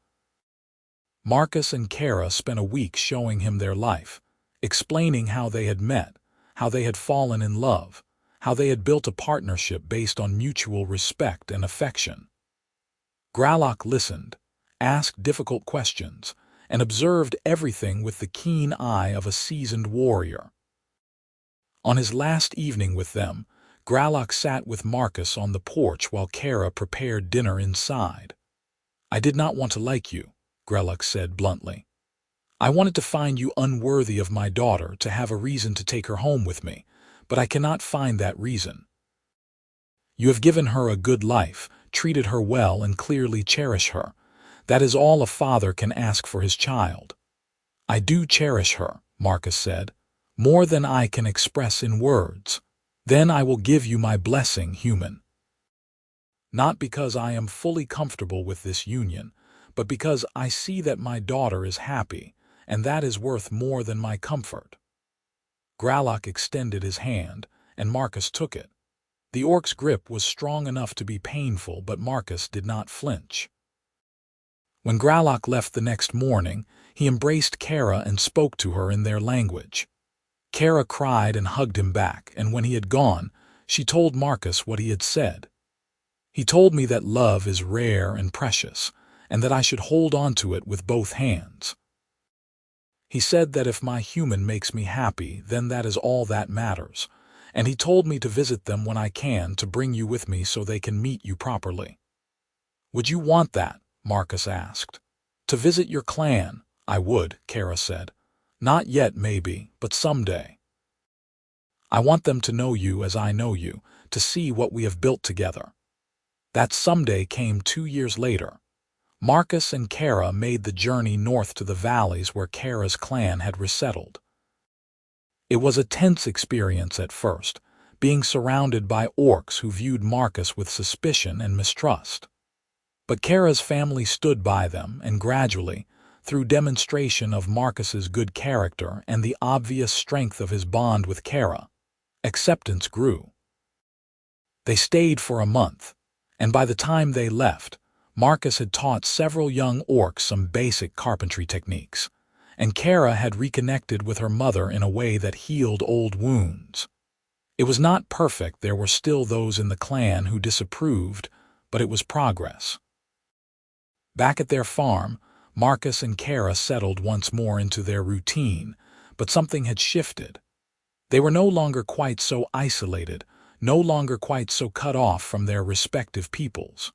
[SPEAKER 1] Marcus and Kerra spent a week showing him their life, explaining how they had met, how they had fallen in love, how they had built a partnership based on mutual respect and affection. Gralloch listened, asked difficult questions, and observed everything with the keen eye of a seasoned warrior. On his last evening with them, Gralloch sat with Marcus on the porch while Kerra prepared dinner inside. I did not want to like you, Gralloch said bluntly. I wanted to find you unworthy of my daughter to have a reason to take her home with me, but I cannot find that reason. You have given her a good life, treated her well, and clearly cherish her. That is all a father can ask for his child. I do cherish her, Marcus said, more than I can express in words. Then I will give you my blessing, human. Not because I am fully comfortable with this union, but because I see that my daughter is happy, and that is worth more than my comfort. Gralloch extended his hand, and Marcus took it. The orc's grip was strong enough to be painful, but Marcus did not flinch. When Gralloch left the next morning, he embraced Kerra and spoke to her in their language. Kerra cried and hugged him back, and when he had gone, she told Marcus what he had said. He told me that love is rare and precious, and that I should hold on to it with both hands. He said that if my human makes me happy, then that is all that matters, and he told me to visit them when I can, to bring you with me so they can meet you properly. Would you want that? Marcus asked. To visit your clan? I would, Kerra said. Not yet, maybe, but someday. I want them to know you as I know you, to see what we have built together. That someday came 2 years later. Marcus and Kerra made the journey north to the valleys where Kerra's clan had resettled. It was a tense experience at first, being surrounded by orcs who viewed Marcus with suspicion and mistrust. But Kerra's family stood by them, and gradually, through demonstration of Marcus's good character and the obvious strength of his bond with Kerra, acceptance grew. They stayed for a month, and by the time they left, Marcus had taught several young orcs some basic carpentry techniques, and Kerra had reconnected with her mother in a way that healed old wounds. It was not perfect, there were still those in the clan who disapproved, but it was progress. Back at their farm, Marcus and Kerra settled once more into their routine, but something had shifted. They were no longer quite so isolated, no longer quite so cut off from their respective peoples.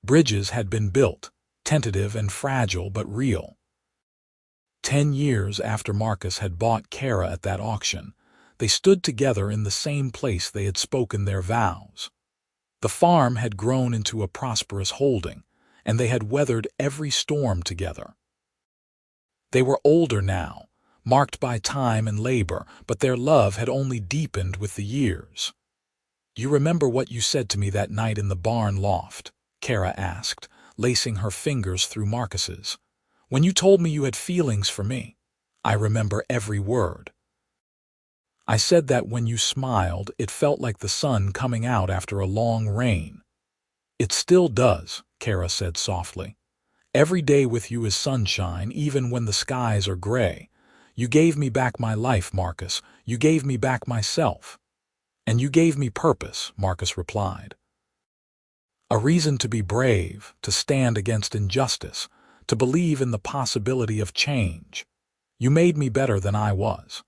[SPEAKER 1] Bridges had been built, tentative and fragile but real. 10 years after Marcus had bought Kerra at that auction, they stood together in the same place they had spoken their vows. The farm had grown into a prosperous holding, and they had weathered every storm together. They were older now, marked by time and labor, but their love had only deepened with the years. "You remember what you said to me that night in the barn loft?" Kerra asked, lacing her fingers through Marcus's. "When you told me you had feelings for me, I remember every word. I said that when you smiled, it felt like the sun coming out after a long rain." "It still does," Kerra said softly. "Every day with you is sunshine, even when the skies are gray. You gave me back my life, Marcus. You gave me back myself." "And you gave me purpose," Marcus replied. "A reason to be brave, to stand against injustice, to believe in the possibility of change. You made me better than I was."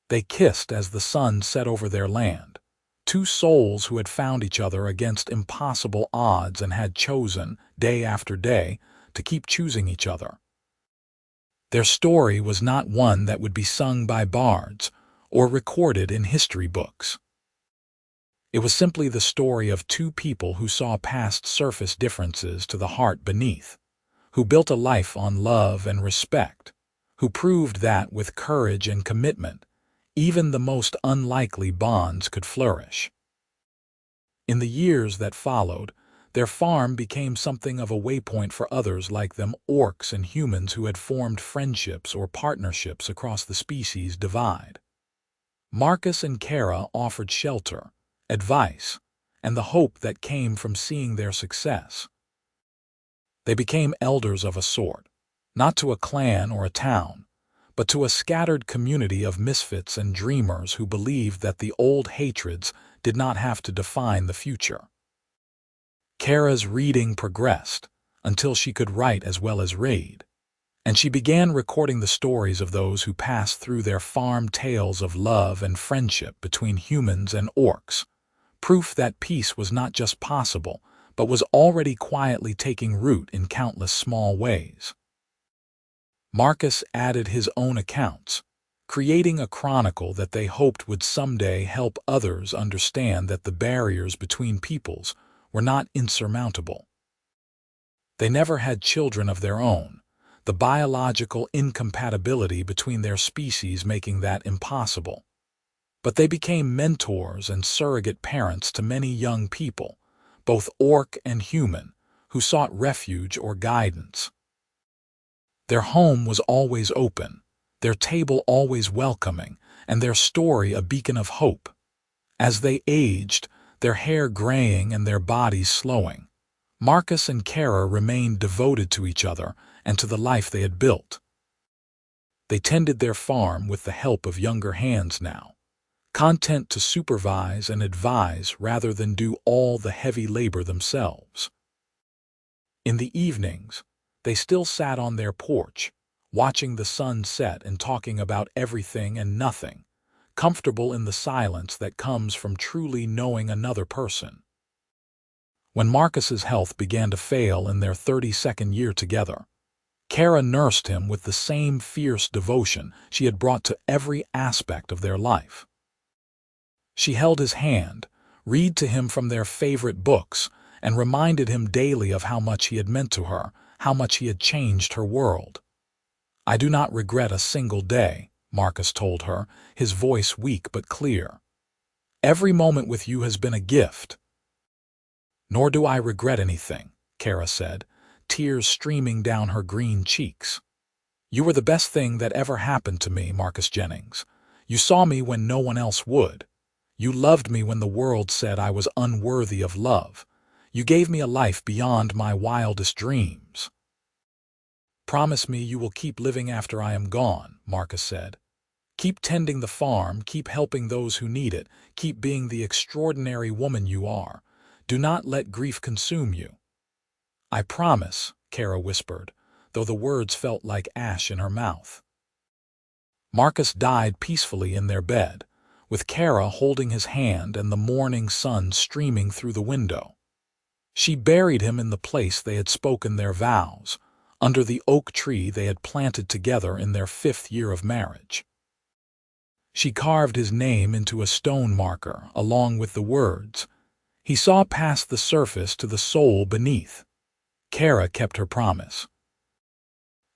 [SPEAKER 1] They kissed as the sun set over their land, two souls who had found each other against impossible odds and had chosen, day after day, to keep choosing each other. Their story was not one that would be sung by bards or recorded in history books. It was simply the story of two people who saw past surface differences to the heart beneath, who built a life on love and respect, who proved that with courage and commitment, even the most unlikely bonds could flourish. In the years that followed, their farm became something of a waypoint for others like them, orcs and humans who had formed friendships or partnerships across the species divide. Marcus and Kerra offered shelter, advice, and the hope that came from seeing their success. They became elders of a sort, not to a clan or a town, but to a scattered community of misfits and dreamers who believed that the old hatreds did not have to define the future. Kerra's reading progressed until she could write as well as read, and she began recording the stories of those who passed through their farm, tales of love and friendship between humans and orcs, proof that peace was not just possible, but was already quietly taking root in countless small ways. Marcus added his own accounts, creating a chronicle that they hoped would someday help others understand that the barriers between peoples were not insurmountable. They never had children of their own, the biological incompatibility between their species making that impossible. But they became mentors and surrogate parents to many young people, both orc and human, who sought refuge or guidance. Their home was always open, their table always welcoming, and their story a beacon of hope. As they aged, their hair graying and their bodies slowing, Marcus and Kerra remained devoted to each other and to the life they had built. They tended their farm with the help of younger hands now, content to supervise and advise rather than do all the heavy labor themselves. In the evenings, they still sat on their porch, watching the sun set and talking about everything and nothing, comfortable in the silence that comes from truly knowing another person. When Marcus's health began to fail in their 32nd year together, Kerra nursed him with the same fierce devotion she had brought to every aspect of their life. She held his hand, read to him from their favorite books, and reminded him daily of how much he had meant to her, how much he had changed her world. "I do not regret a single day," Marcus told her, his voice weak but clear. "Every moment with you has been a gift." "Nor do I regret anything," Kerra said, tears streaming down her green cheeks. "You were the best thing that ever happened to me, Marcus Jennings. You saw me when no one else would. You loved me when the world said I was unworthy of love. You gave me a life beyond my wildest dreams. Promise me you will keep living after I am gone, Marcus said. Keep tending the farm, keep helping those who need it, keep being the extraordinary woman you are. Do not let grief consume you. I promise, Kerra whispered, though the words felt like ash in her mouth. Marcus died peacefully in their bed, with Kerra holding his hand and the morning sun streaming through the window. She buried him in the place they had spoken their vows, under the oak tree they had planted together in their 5th year of marriage. She carved his name into a stone marker, along with the words, "He saw past the surface to the soul beneath." Kerra kept her promise.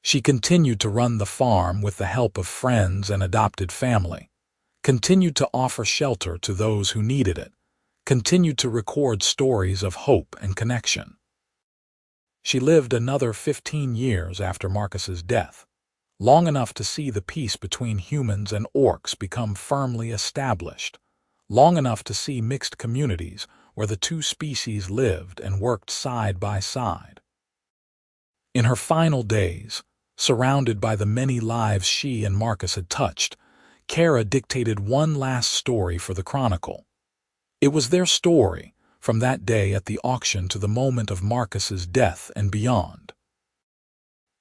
[SPEAKER 1] She continued to run the farm with the help of friends and adopted family, continued to offer shelter to those who needed it, continued to record stories of hope and connection. She lived another 15 years after Marcus's death, long enough to see the peace between humans and orcs become firmly established, long enough to see mixed communities where the two species lived and worked side by side. In her final days, surrounded by the many lives she and Marcus had touched, Kerra dictated one last story for the Chronicle. It was their story, from that day at the auction to the moment of Marcus's death and beyond.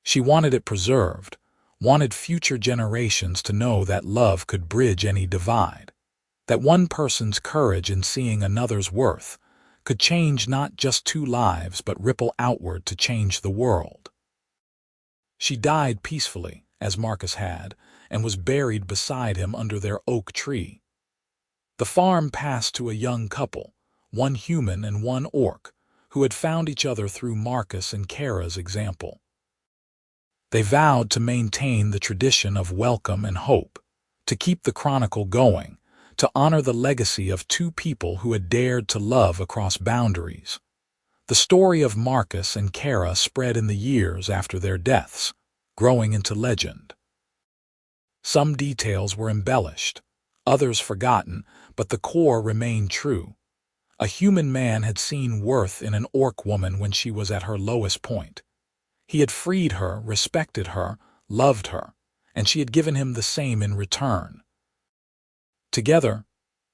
[SPEAKER 1] She wanted it preserved, wanted future generations to know that love could bridge any divide, that one person's courage in seeing another's worth could change not just 2 lives but ripple outward to change the world. She died peacefully, as Marcus had, and was buried beside him under their oak tree. The farm passed to a young couple, one human and one orc, who had found each other through Marcus and Kerra's example. They vowed to maintain the tradition of welcome and hope, to keep the Chronicle going, to honor the legacy of 2 people who had dared to love across boundaries. The story of Marcus and Kerra spread in the years after their deaths, growing into legend. Some details were embellished, others forgotten, but the core remained true. A human man had seen worth in an orc woman when she was at her lowest point. He had freed her, respected her, loved her, and she had given him the same in return. Together,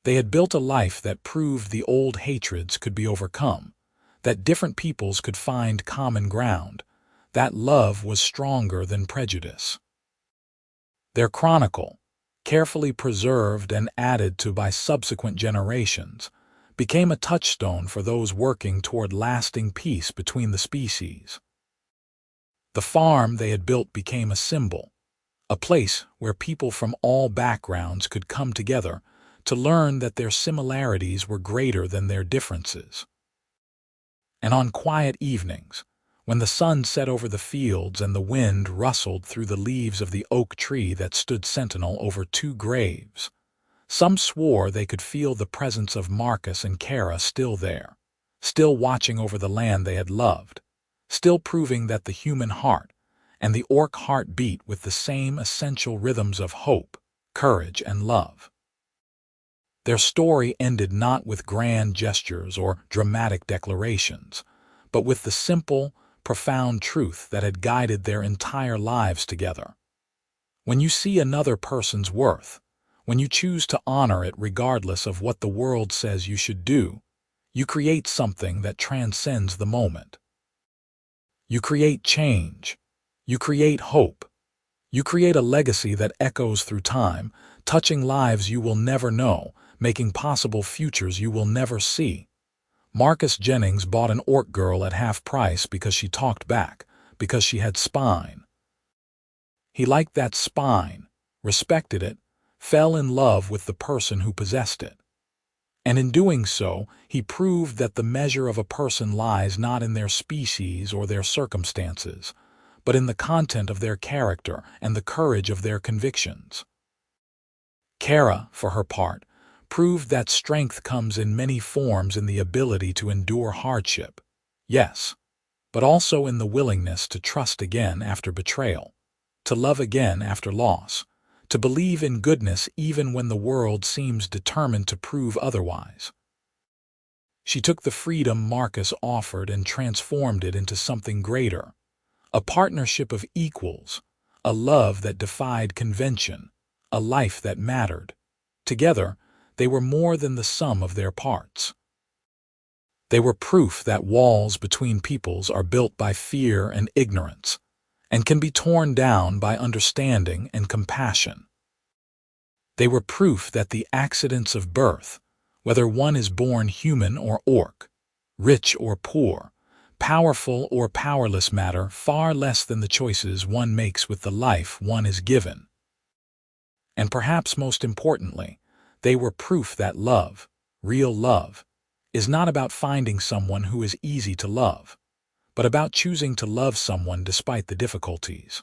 [SPEAKER 1] they had built a life that proved the old hatreds could be overcome, that different peoples could find common ground, that love was stronger than prejudice. Their chronicle, carefully preserved and added to by subsequent generations, became a touchstone for those working toward lasting peace between the species. The farm they had built became a symbol, a place where people from all backgrounds could come together to learn that their similarities were greater than their differences. And on quiet evenings, when the sun set over the fields and the wind rustled through the leaves of the oak tree that stood sentinel over 2 graves, some swore they could feel the presence of Marcus and Kerra still there, still watching over the land they had loved, still proving that the human heart and the orc heart beat with the same essential rhythms of hope, courage, and love. Their story ended not with grand gestures or dramatic declarations, but with the simple, profound truth that had guided their entire lives together. When you see another person's worth, when you choose to honor it regardless of what the world says you should do, you create something that transcends the moment. You create change. You create hope. You create a legacy that echoes through time, touching lives you will never know, making possible futures you will never see. Marcus Jennings bought an orc girl at half price because she talked back, because she had spine. He liked that spine, respected it, fell in love with the person who possessed it. And in doing so, he proved that the measure of a person lies not in their species or their circumstances, but in the content of their character and the courage of their convictions. Kerra, for her part, proved that strength comes in many forms in the ability to endure hardship, yes, but also in the willingness to trust again after betrayal, to love again after loss, to believe in goodness even when the world seems determined to prove otherwise. She took the freedom Marcus offered and transformed it into something greater, a partnership of equals, a love that defied convention, a life that mattered. Together, they were more than the sum of their parts. They were proof that walls between peoples are built by fear and ignorance, and can be torn down by understanding and compassion. They were proof that the accidents of birth, whether one is born human or orc, rich or poor, powerful or powerless, matter far less than the choices one makes with the life one is given. And perhaps most importantly, they were proof that love, real love, is not about finding someone who is easy to love, but about choosing to love someone despite the difficulties,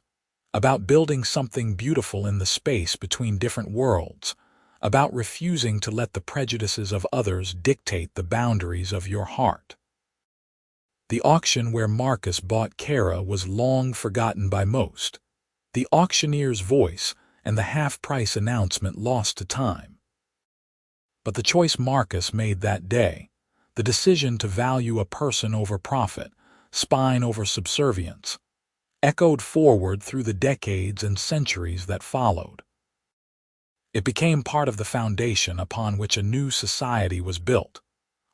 [SPEAKER 1] about building something beautiful in the space between different worlds, about refusing to let the prejudices of others dictate the boundaries of your heart. The auction where Marcus bought Kerra was long forgotten by most, the auctioneer's voice and the half-price announcement lost to time. But the choice Marcus made that day, the decision to value a person over profit, spine over subservience, echoed forward through the decades and centuries that followed. It became part of the foundation upon which a new society was built,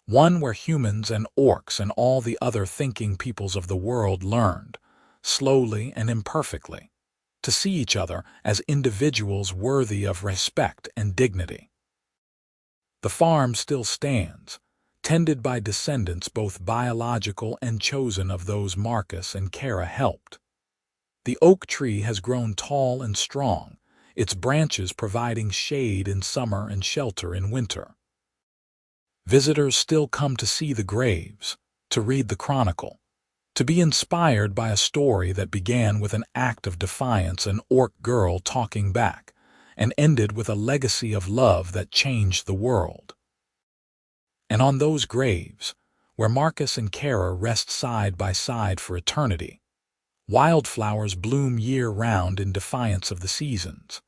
[SPEAKER 1] one where humans and orcs and all the other thinking peoples of the world learned, slowly and imperfectly, to see each other as individuals worthy of respect and dignity. The farm still stands, tended by descendants both biological and chosen of those Marcus and Kerra helped. The oak tree has grown tall and strong, its branches providing shade in summer and shelter in winter. Visitors still come to see the graves, to read the chronicle, to be inspired by a story that began with an act of defiance, an orc girl talking back, and ended with a legacy of love that changed the world. And on those graves, where Marcus and Kerra rest side by side for eternity, wildflowers bloom year-round in defiance of the seasons.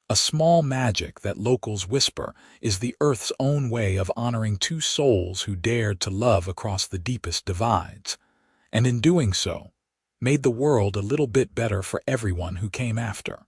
[SPEAKER 1] A small magic that locals whisper is the Earth's own way of honoring two souls who dared to love across the deepest divides, and in doing so, made the world a little bit better for everyone who came after.